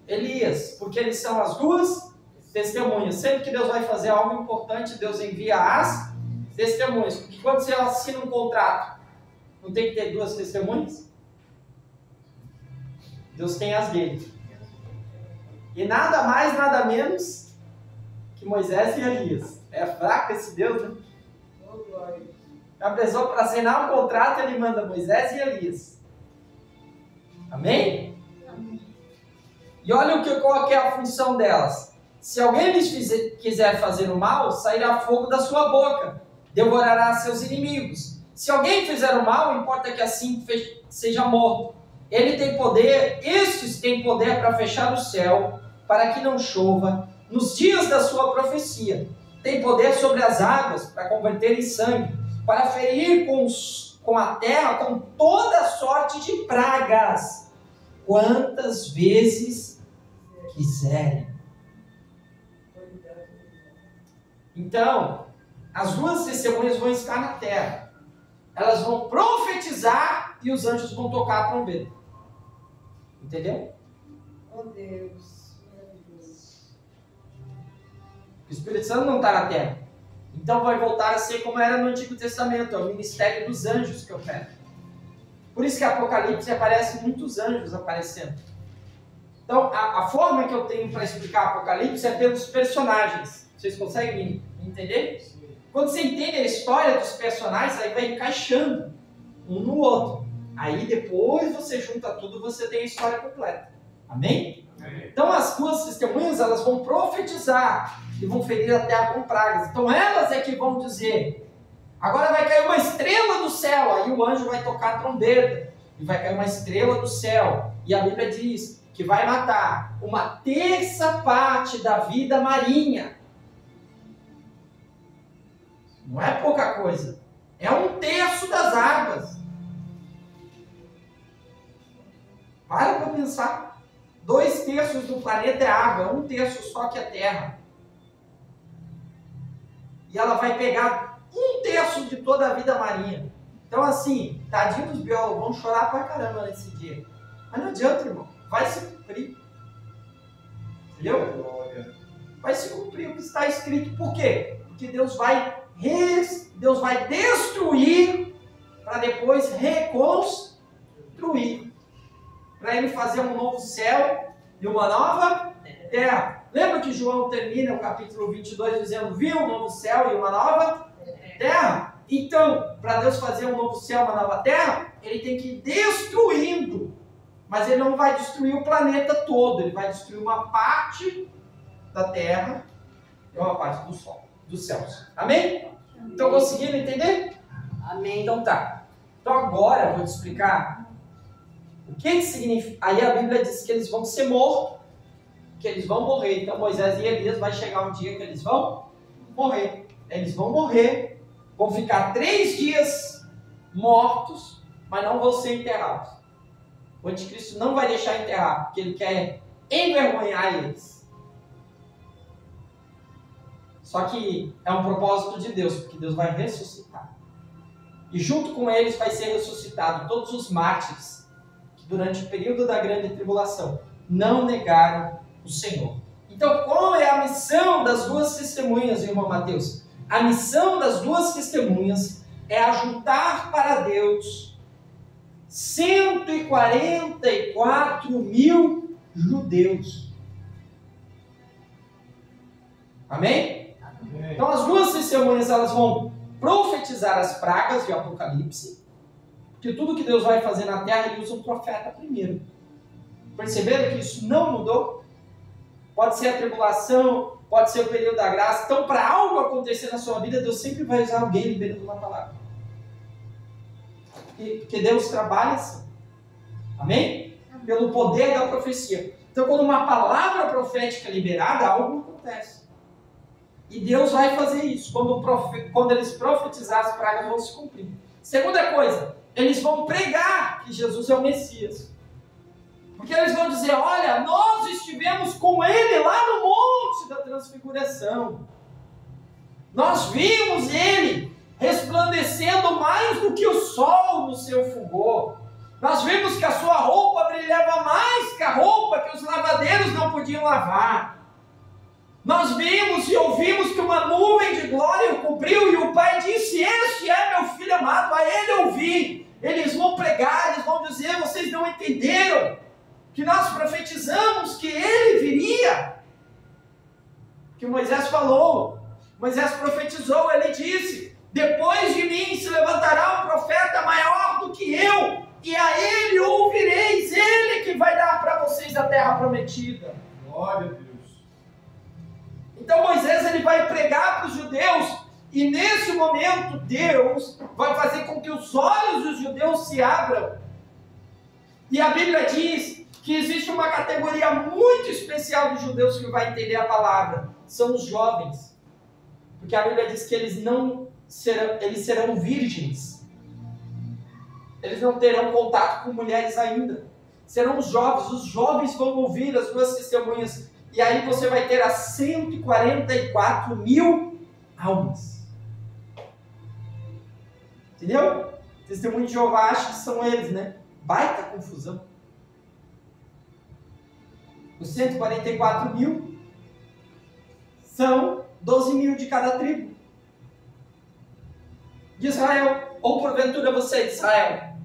Elias. Porque eles são as 2 testemunhas. Sempre que Deus vai fazer algo importante, Deus envia as testemunhas. Porque quando você assina um contrato, não tem que ter 2 testemunhas? Deus tem as dele. E nada mais, nada menos que Moisés e Elias. É fraco esse Deus, né? A pessoa, para assinar um contrato, ele manda Moisés e Elias. Amém? Amém. E olha qual que é a função delas. Se alguém lhes quiser fazer o mal, sairá fogo da sua boca, devorará seus inimigos. Se alguém fizer o mal, importa que assim seja morto. Ele tem poder, estes têm poder para fechar o céu, para que não chova, nos dias da sua profecia. Tem poder sobre as águas, para converter em sangue, para ferir com a terra com toda sorte de pragas, quantas vezes quiserem. Então, as 2 testemunhas vão estar na terra. Elas vão profetizar e os anjos vão tocar a trombeta. Entendeu? Oh Deus. O Espírito Santo não está na terra. Então vai voltar a ser como era no Antigo Testamento. É o ministério dos anjos que opera. Por isso que em Apocalipse aparecem muitos anjos aparecendo. Então a forma que eu tenho para explicar Apocalipse é pelos personagens. Vocês conseguem me entender? Quando você entende a história dos personagens, aí vai encaixando um no outro. Aí depois você junta tudo, você tem a história completa. Amém? Então as 2 testemunhas, elas vão profetizar e vão ferir a terra com pragas. Então elas é que vão dizer: agora vai cair uma estrela do céu. Aí o anjo vai tocar a trombeta e vai cair uma estrela do céu. E a Bíblia diz que vai matar 1/3 parte da vida marinha. Não é pouca coisa. É 1/3 das águas. Para pensar. 2/3 do planeta é água, 1/3 só que é terra. E ela vai pegar 1/3 de toda a vida marinha. Então assim, tadinho dos biólogos, vão chorar pra caramba nesse dia. Mas não adianta, irmão. Vai se cumprir. Entendeu? Vai se cumprir o que está escrito. Por quê? Porque Deus vai destruir para depois reconstruir. Para ele fazer um novo céu e uma nova terra. Lembra que João termina o capítulo 22 dizendo: viu um novo céu e uma nova terra? Então, para Deus fazer um novo céu e uma nova terra, ele tem que ir destruindo. Mas ele não vai destruir o planeta todo. Ele vai destruir uma parte da terra e uma parte do sol, dos céus. Amém? Estão conseguindo entender? Amém. Então tá. Então agora eu vou te explicar o que significa. Aí a Bíblia diz que eles vão ser mortos, que eles vão morrer. Então Moisés e Elias vai chegar um dia que eles vão morrer. Eles vão morrer, vão ficar 3 dias mortos, mas não vão ser enterrados. O anticristo não vai deixar enterrar, porque ele quer envergonhar eles. Só que é um propósito de Deus, porque Deus vai ressuscitar. E junto com eles vai ser ressuscitado todos os mártires que durante o período da grande tribulação não negaram o Senhor. Então, qual é a missão das 2 testemunhas, irmão Mateus? A missão das duas testemunhas é ajuntar para Deus 144 mil judeus. Amém? Então as duas testemunhas, elas vão profetizar as pragas de Apocalipse, porque tudo que Deus vai fazer na terra, ele usa um profeta primeiro. Perceberam que isso não mudou? Pode ser a tribulação, pode ser o período da graça. Então, para algo acontecer na sua vida, Deus sempre vai usar alguém liberando uma palavra. Porque Deus trabalha assim. Amém? Pelo poder da profecia. Então, quando uma palavra profética é liberada, algo acontece. E Deus vai fazer isso. Quando eles profetizar, as pragas vão se cumprir. Segunda coisa, eles vão pregar que Jesus é o Messias. Porque eles vão dizer, olha, nós estivemos com ele lá no Monte da Transfiguração. Nós vimos ele resplandecendo mais do que o sol no seu fulgor. Nós vimos que a sua roupa brilhava mais que a roupa que os lavadeiros não podiam lavar. Nós vimos e ouvimos que uma nuvem de glória o cobriu e o Pai disse, este é meu filho amado, a ele ouvi. Eles vão pregar, eles vão dizer, vocês não entenderam que nós profetizamos que ele viria. Que Moisés falou, Moisés profetizou, ele disse, depois de mim se levantará um profeta maior do que eu, e a ele ouvireis, ele que vai dar para vocês a terra prometida. Glória a Deus. Então Moisés ele vai pregar para os judeus, e nesse momento Deus vai fazer com que os olhos dos judeus se abram. E a Bíblia diz que existe uma categoria muito especial dos judeus que vai entender a palavra. São os jovens. Porque a Bíblia diz que eles serão virgens. Eles não terão contato com mulheres ainda. Serão os jovens vão ouvir as duas testemunhas. E aí você vai ter as 144 mil almas. Entendeu? Testemunho de Jeová acha que são eles, né? Baita confusão. Os 144 mil são 12 mil de cada tribo de Israel. Ou porventura você é de Israel?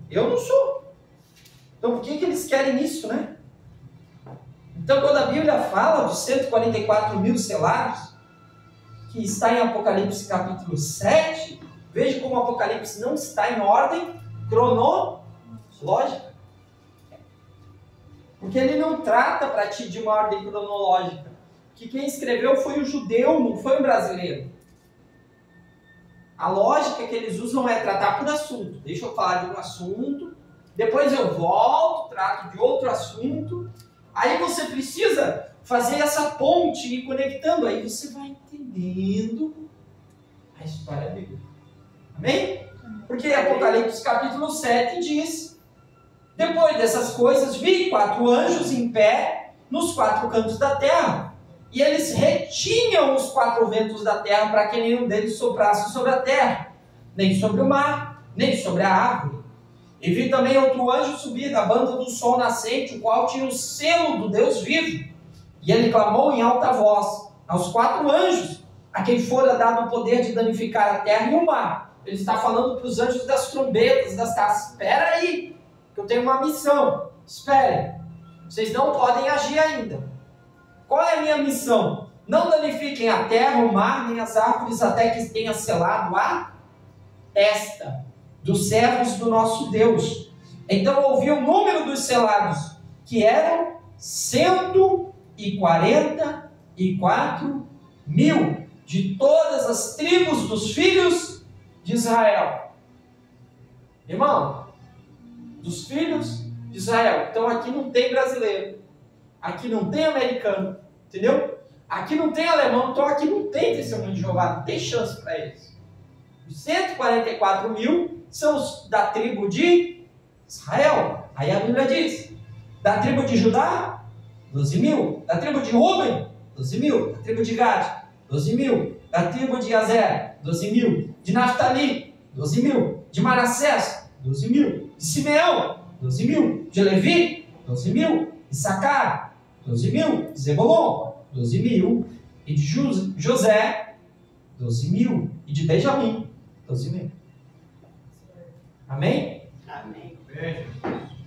Eu não sou. Então por que eles querem isso, né? Então quando a Bíblia fala dos 144 mil selados, que está em Apocalipse capítulo 7, veja como o Apocalipse não está em ordem cronológica. Porque ele não trata para ti de uma ordem cronológica. Que quem escreveu foi o judeu, não foi o brasileiro. A lógica que eles usam é tratar por assunto. Deixa eu falar de um assunto, depois eu volto, trato de outro assunto. Aí você precisa fazer essa ponte e ir conectando. Aí você vai entendendo a história bíblica. Amém? Porque Apocalipse capítulo 7 diz: depois dessas coisas, vi 4 anjos em pé nos 4 cantos da terra. E eles retinham os 4 ventos da terra para que nenhum deles soprasse sobre a terra, nem sobre o mar, nem sobre a árvore. E vi também outro anjo subir da banda do sol nascente, o qual tinha o selo do Deus vivo. E ele clamou em alta voz aos 4 anjos, a quem fora dado o poder de danificar a terra e o mar. Ele está falando para os anjos das trombetas, das taças. Espera aí, que eu tenho uma missão. Esperem, vocês não podem agir ainda. Qual é a minha missão? Não danifiquem a terra, o mar, nem as árvores, até que tenha selado a testa dos servos do nosso Deus. Então ouvi o número dos selados, que eram 144 mil, de todas as tribos dos filhos de Israel. Irmão, dos filhos de Israel. Então aqui não tem brasileiro, aqui não tem americano, entendeu? Aqui não tem alemão, então aqui não tem testemunho de Jeová, não tem chance para eles. Os 144 mil são os da tribo de Israel. Aí a Bíblia diz: da tribo de Judá, 12 mil. Da tribo de Rúben, 12 mil. Da tribo de Gad, 12 mil. Da tribo de Azer, 12 mil. De Naftali, 12 mil. De Manassés, 12 mil. De Simeão, 12 mil. De Levi, 12 mil. De Sacar, 12 mil. De Zebulon, 12 mil. E de José, 12.000. E de Benjamim, 12.000. Amém? Amém. Amém.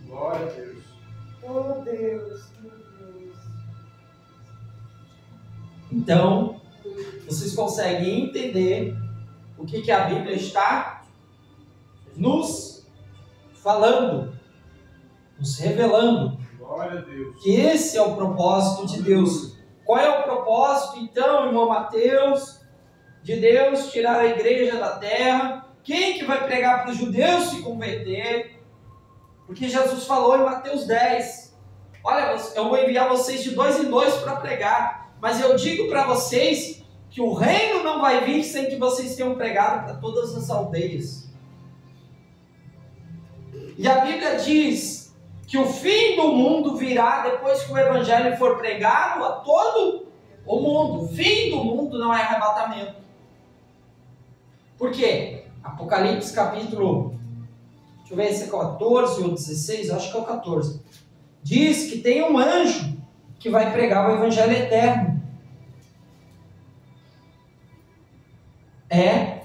Glória a Deus. Oh, Deus, meu Deus. Então, vocês conseguem entender o que a Bíblia está nos falando, nos revelando. Glória a Deus. Que esse é o propósito de Deus. Qual é o propósito, então, irmão Mateus, de Deus tirar a igreja da terra? Quem que vai pregar para os judeus se converter? Porque Jesus falou em Mateus 10, olha, eu vou enviar vocês de 2 em 2 para pregar, mas eu digo para vocês que o reino não vai vir sem que vocês tenham pregado para todas as aldeias. E a Bíblia diz que o fim do mundo virá depois que o evangelho for pregado a todo o mundo. O fim do mundo não é arrebatamento. Por quê? Apocalipse capítulo, deixa eu ver se é 14 ou 16, acho que é o 14. Diz que tem um anjo que vai pregar o evangelho eterno.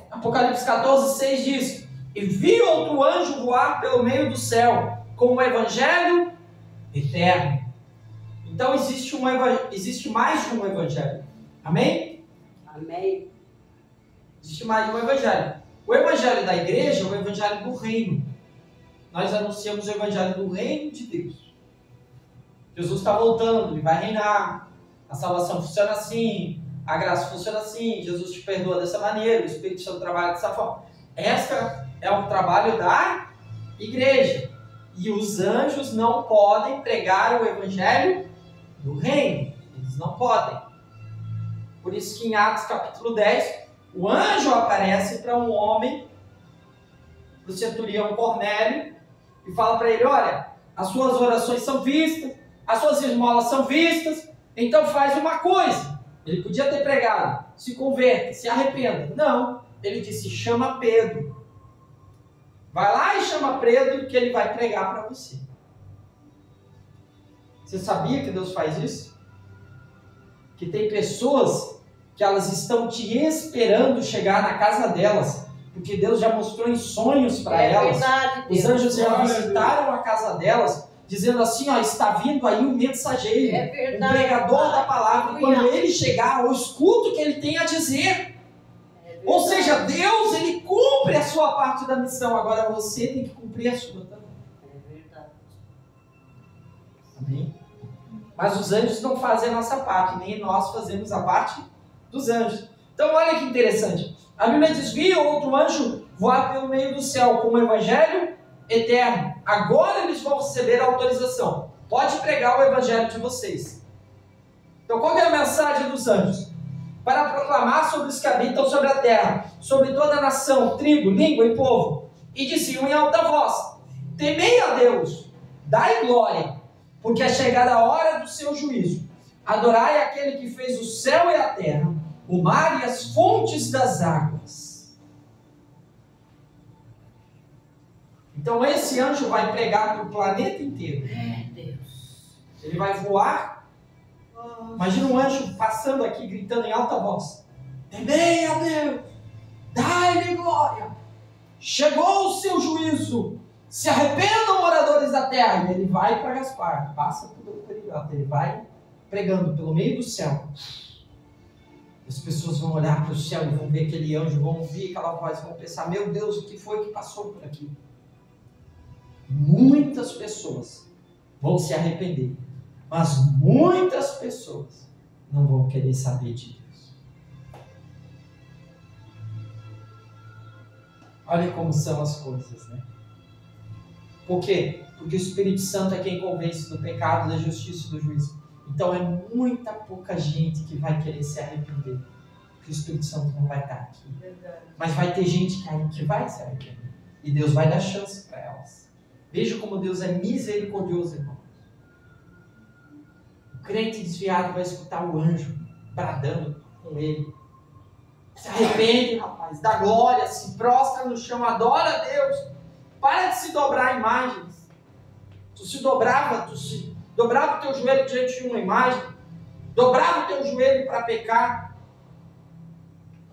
Apocalipse 14, 6 diz: e vi outro anjo voar pelo meio do céu, com o evangelho eterno. Então existe mais de um evangelho. Amém? Amém. Existe mais de um evangelho. O evangelho da igreja é o evangelho do reino. Nós anunciamos o evangelho do reino de Deus. Jesus está voltando, ele vai reinar. A salvação funciona assim, a graça funciona assim, Jesus te perdoa dessa maneira, o Espírito Santo trabalha dessa forma. Essa é o trabalho da igreja. E os anjos não podem pregar o evangelho do reino. Eles não podem. Por isso que em Atos capítulo 10, o anjo aparece para um homem, para o centurião Cornélio, e fala para ele: olha, as suas orações são vistas, as suas esmolas são vistas, então faz uma coisa. Ele podia ter pregado: se converta, se arrependa. Não, ele disse: chama Pedro. Vai lá e chama Pedro que ele vai pregar para você. Você sabia que Deus faz isso? Que tem pessoas que elas estão te esperando chegar na casa delas, porque Deus já mostrou em sonhos para elas. Verdade, Os Deus. anjos já visitaram a casa delas, dizendo assim: ó, está vindo aí um mensageiro, É verdade, um pregador da palavra. E quando Aleluia. ele chegar, eu escuto o que ele tem a dizer. Ou seja, Deus, ele cumpre a sua parte da missão. Agora você tem que cumprir a sua também. É verdade. Amém? Mas os anjos não fazem a nossa parte, nem nós fazemos a parte dos anjos. Então olha que interessante. A Bíblia diz: vi outro anjo voar pelo meio do céu com o evangelho eterno. Agora eles vão receber a autorização. Pode pregar o evangelho de vocês. Então qual é a mensagem dos anjos? Para proclamar sobre os que habitam sobre a terra, sobre toda a nação, tribo, língua e povo. E diziam em alta voz: temei a Deus, dai glória, porque é chegada a hora do seu juízo. Adorai aquele que fez o céu e a terra, o mar e as fontes das águas. Então esse anjo vai pregar para o planeta inteiro. É Deus. Ele vai voar. Imagina um anjo passando aqui, gritando em alta voz: temei a Deus, dai-lhe glória, chegou o seu juízo, se arrependam, moradores da terra. E ele vai para Gaspar, passa por ele vai pregando pelo meio do céu. As pessoas vão olhar para o céu e vão ver aquele anjo, vão ouvir aquela voz, vão pensar: meu Deus, o que foi que passou por aqui? Muitas pessoas vão se arrepender, mas muitas pessoas não vão querer saber de Deus. Olha como são as coisas, né? Por quê? Porque o Espírito Santo é quem convence do pecado, da justiça e do juízo. Então é muita pouca gente que vai querer se arrepender, porque o Espírito Santo não vai estar aqui. Verdade. Mas vai ter gente que vai se arrepender, e Deus vai dar chance para elas. Veja como Deus é misericordioso, irmão. O crente desviado vai escutar o anjo bradando com ele: se arrepende, rapaz, dá glória, se prostra no chão, adora a Deus, para de se dobrar a imagens. Tu dobrava o teu joelho diante de uma imagem, dobrava o teu joelho para pecar,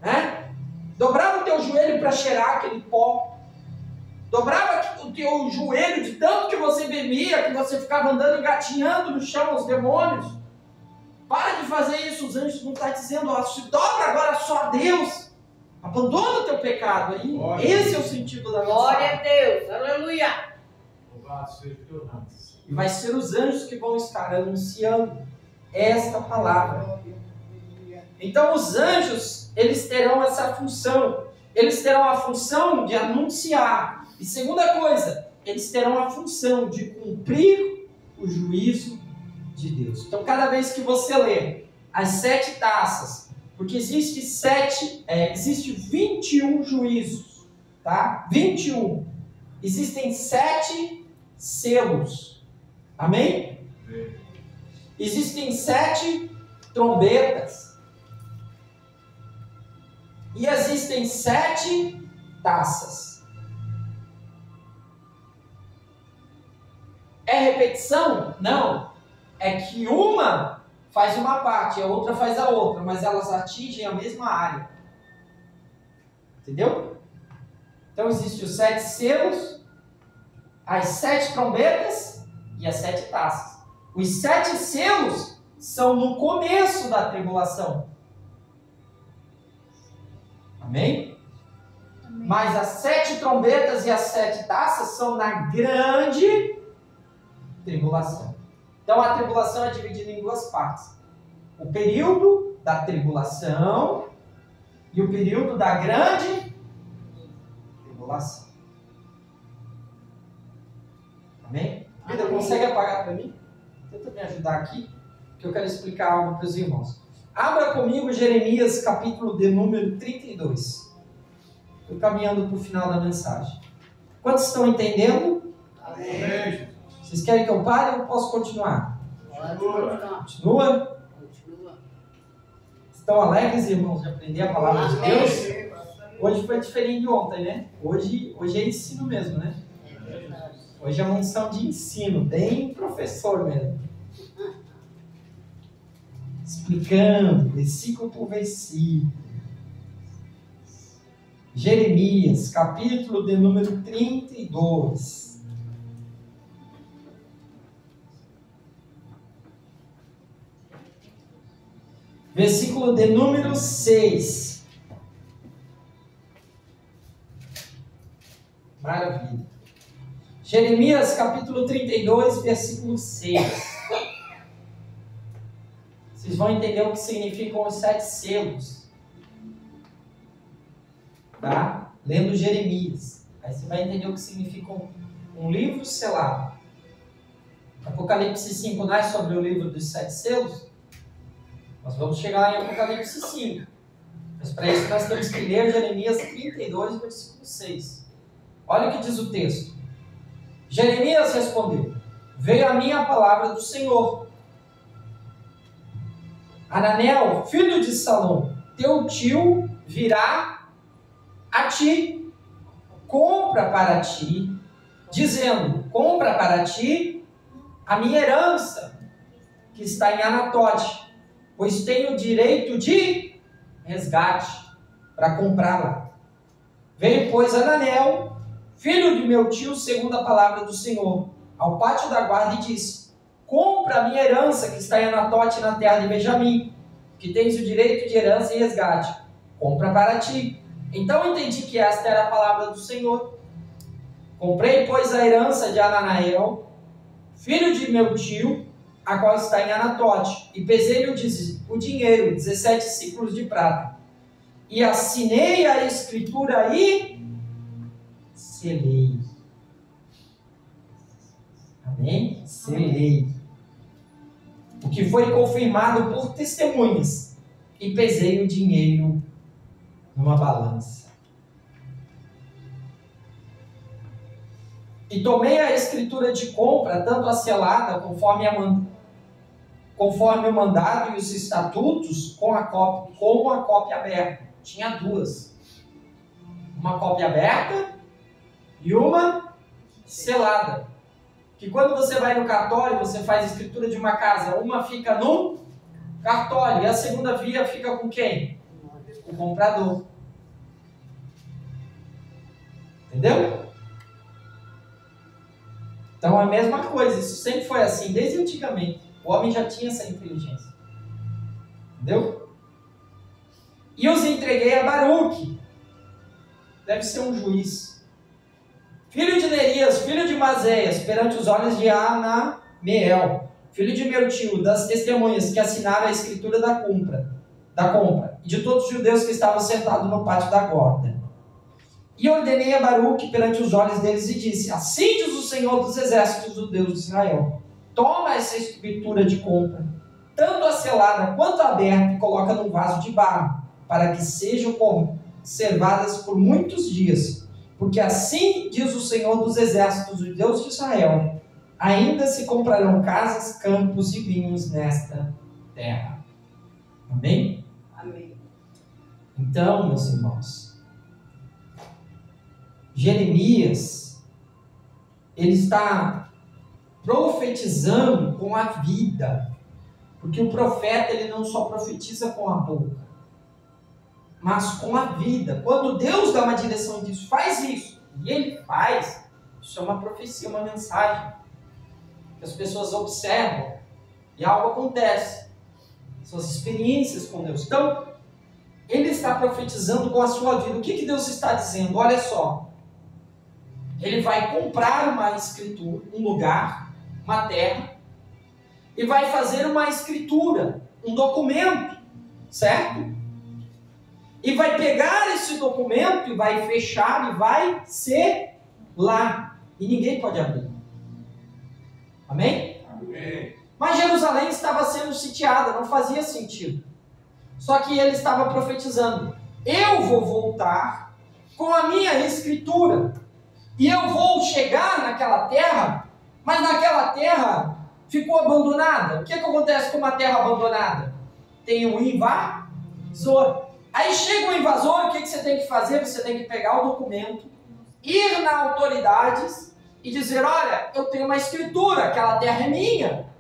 né? Dobrava o teu joelho para cheirar aquele pó. Dobrava o teu joelho de tanto que você bebia, que você ficava andando engatinhando no chão, os demônios. Para de fazer isso, os anjos não estão dizendo, ó, se dobra agora só a Deus. Abandona o teu pecado aí. Glória. Esse é o sentido da Glória mensagem. a Deus. Aleluia. Louvado seja o teu nome. E vai ser os anjos que vão estar anunciando esta palavra. Então os anjos, eles terão essa função. Eles terão a função de anunciar. E segunda coisa, eles terão a função de cumprir o juízo de Deus. Então cada vez que você lê as 7 taças, porque existe 21 juízos, tá? 21. Existem 7 selos. Amém? Existem 7 trombetas. E existem 7 taças. É repetição? Não. É que uma faz uma parte, a outra faz a outra, mas elas atingem a mesma área. Entendeu? Então existem os 7 selos, as 7 trombetas e as 7 taças. Os 7 selos são no começo da tribulação. Amém? Amém. Mas as 7 trombetas e as 7 taças são na grande tribulação. Então a tribulação é dividida em 2 partes. O período da tribulação e o período da grande tribulação. Amém? Pedro, Amém. consegue apagar para mim? Tenta me ajudar aqui, que eu quero explicar algo para os irmãos. Abra comigo Jeremias, capítulo de número 32. Estou caminhando para o final da mensagem. Quantos estão entendendo? Amém. Amém. Vocês querem que eu pare ou eu posso continuar? Pode continuar. Continua? Continua. Estão alegres, irmãos, de aprender a palavra de Amém. Deus? Hoje foi diferente de ontem, né? Hoje é ensino mesmo, né? É verdade. Hoje é uma unção de ensino, bem professor mesmo. Explicando, versículo por versículo. Jeremias, capítulo de número 32. Versículo de número 6. Maravilha. Jeremias, capítulo 32, versículo 6. Vocês vão entender o que significam os 7 selos. Tá? Lendo Jeremias. Aí você vai entender o que significa um livro selado. Apocalipse 5 não é sobre o livro dos 7 selos? Nós vamos chegar lá em Apocalipse 5. Mas para isso nós temos que ler Jeremias 32, versículo 6. Olha o que diz o texto. Jeremias respondeu: veio a mim a palavra do Senhor. Ananel, filho de Salom, teu tio virá a ti, compra para ti, dizendo, compra para ti a minha herança, que está em Anatote, pois tenho direito de resgate para comprá-la. Veio, pois, Ananel, filho de meu tio, segundo a palavra do Senhor, ao pátio da guarda e disse, compra a minha herança que está em Anatote, na terra de Benjamim, que tens o direito de herança e resgate. Compra para ti. Então entendi que esta era a palavra do Senhor. Comprei, pois, a herança de Ananael, filho de meu tio, a qual está em Anatote, e pesei-lhe o dinheiro, 17 ciclos de prata. E assinei a escritura e selei. Amém? Selei. O que foi confirmado por testemunhas. E pesei o dinheiro numa balança. E tomei a escritura de compra, tanto a selada, conforme o mandado e os estatutos, com a cópia aberta. Tinha 2. Uma cópia aberta e uma selada. Que quando você vai no cartório, você faz a escritura de uma casa, uma fica no cartório e a segunda via fica com quem? Com o comprador. Entendeu? Então é a mesma coisa, isso sempre foi assim, desde antigamente. O homem já tinha essa inteligência. Entendeu? E os entreguei a Baruque. Deve ser um juiz. Filho de Nerias, filho de Mazéias, perante os olhos de Anameel, filho de Meltio, das testemunhas que assinaram a escritura da compra, e de todos os judeus que estavam sentados no pátio da guarda. E ordenei a Baruque perante os olhos deles e disse: assim diz o Senhor dos exércitos, o Deus de Israel: toma essa escritura de compra, tanto a selada quanto a aberta, e coloca num vaso de barro, para que sejam conservadas por muitos dias. Porque assim diz o Senhor dos exércitos, o Deus de Israel: ainda se comprarão casas, campos e vinhos nesta terra. Amém? Amém. Então, meus irmãos, Jeremias, ele está profetizando com a vida, porque o profeta, ele não só profetiza com a boca, mas com a vida. Quando Deus dá uma direção e diz, faz isso, e ele faz, isso é uma profecia, uma mensagem, que as pessoas observam, e algo acontece, suas experiências com Deus. Então, ele está profetizando com a sua vida. O que Deus está dizendo? Olha só, ele vai comprar uma escritura, um lugar, uma terra, e vai fazer uma escritura, um documento, certo? E vai pegar esse documento e vai fechar e vai selar. E ninguém pode abrir. Amém? Amém. Mas Jerusalém estava sendo sitiada, não fazia sentido. Só que ele estava profetizando: eu vou voltar com a minha escritura. E eu vou chegar naquela terra, mas naquela terra ficou abandonada. O que acontece com uma terra abandonada? Tem um invasor. Aí chega um invasor, o que você tem que fazer? Você tem que pegar o documento, ir na autoridades e dizer: olha, eu tenho uma escritura, aquela terra é minha.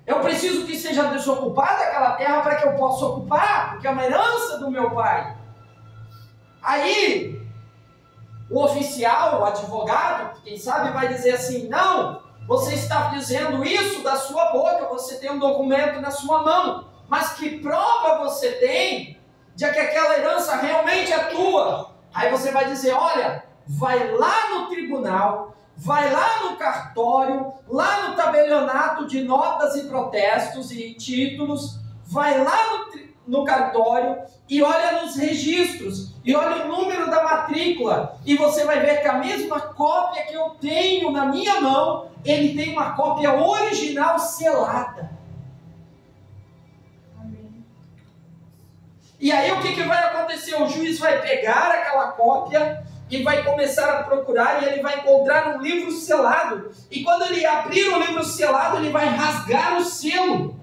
Eu preciso que seja desocupada aquela terra para que eu possa ocupar, porque é uma herança do meu pai. Aí o oficial, o advogado, quem sabe, vai dizer assim: não, você está dizendo isso da sua boca, você tem um documento na sua mão, mas que prova você tem de que aquela herança realmente é tua? Aí você vai dizer: olha, vai lá no tribunal, vai lá no cartório, lá no tabelionato de notas e protestos e títulos, vai lá no cartório e olha nos registros, e olha o número da matrícula, e você vai ver que a mesma cópia que eu tenho na minha mão, ele tem uma cópia original selada. Amém. E aí o que vai acontecer? O juiz vai pegar aquela cópia e vai começar a procurar, e ele vai encontrar um livro selado, e quando ele abrir o livro selado, ele vai rasgar o selo.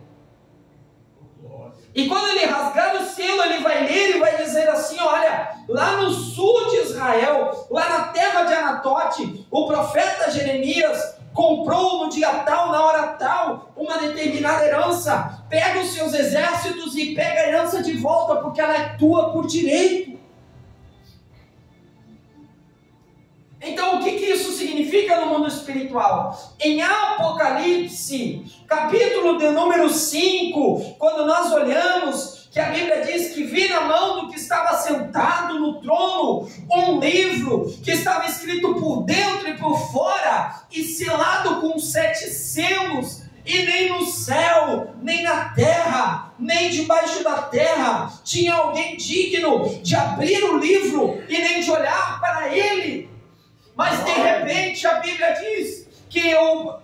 E quando ele rasgar o selo, ele vai ler e vai dizer assim: olha, lá no sul de Israel, lá na terra de Anatote, o profeta Jeremias comprou no dia tal, na hora tal, uma determinada herança. Pega os seus exércitos e pega a herança de volta, porque ela é tua por direito. Então, o que isso significa no mundo espiritual? Em Apocalipse, capítulo de número 5, quando nós olhamos que a Bíblia diz que vi na mão do que estava sentado no trono um livro que estava escrito por dentro e por fora e selado com 7 selos, e nem no céu, nem na terra, nem debaixo da terra tinha alguém digno de abrir o livro e nem de olhar para ele. Mas de repente a Bíblia diz que o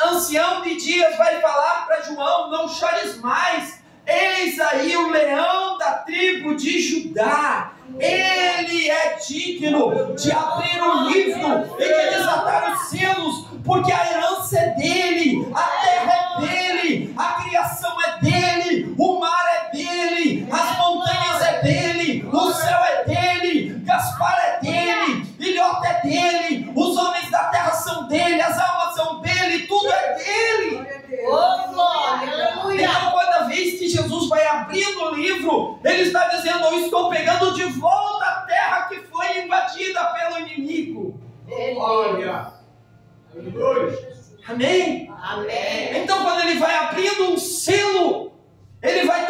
ancião de dias vai falar para João: não chores mais, eis aí o leão da tribo de Judá, ele é digno de abrir o livro e de desatar os selos, porque a herança é dele, a terra é dele, a criação é dele, o mar é dele, as montanhas é dele, o céu é dele, Gaspar é dele, Ilhota é dele, os homens da terra são dele, as almas são dele, tudo é dele. Oh, glória, aleluia. Então, cada vez que Jesus vai abrindo o livro, ele está dizendo: eu estou pegando de volta a terra que foi invadida pelo inimigo. Glória. Aleluia. Amém? Amém. Então, quando ele vai abrindo um selo, ele vai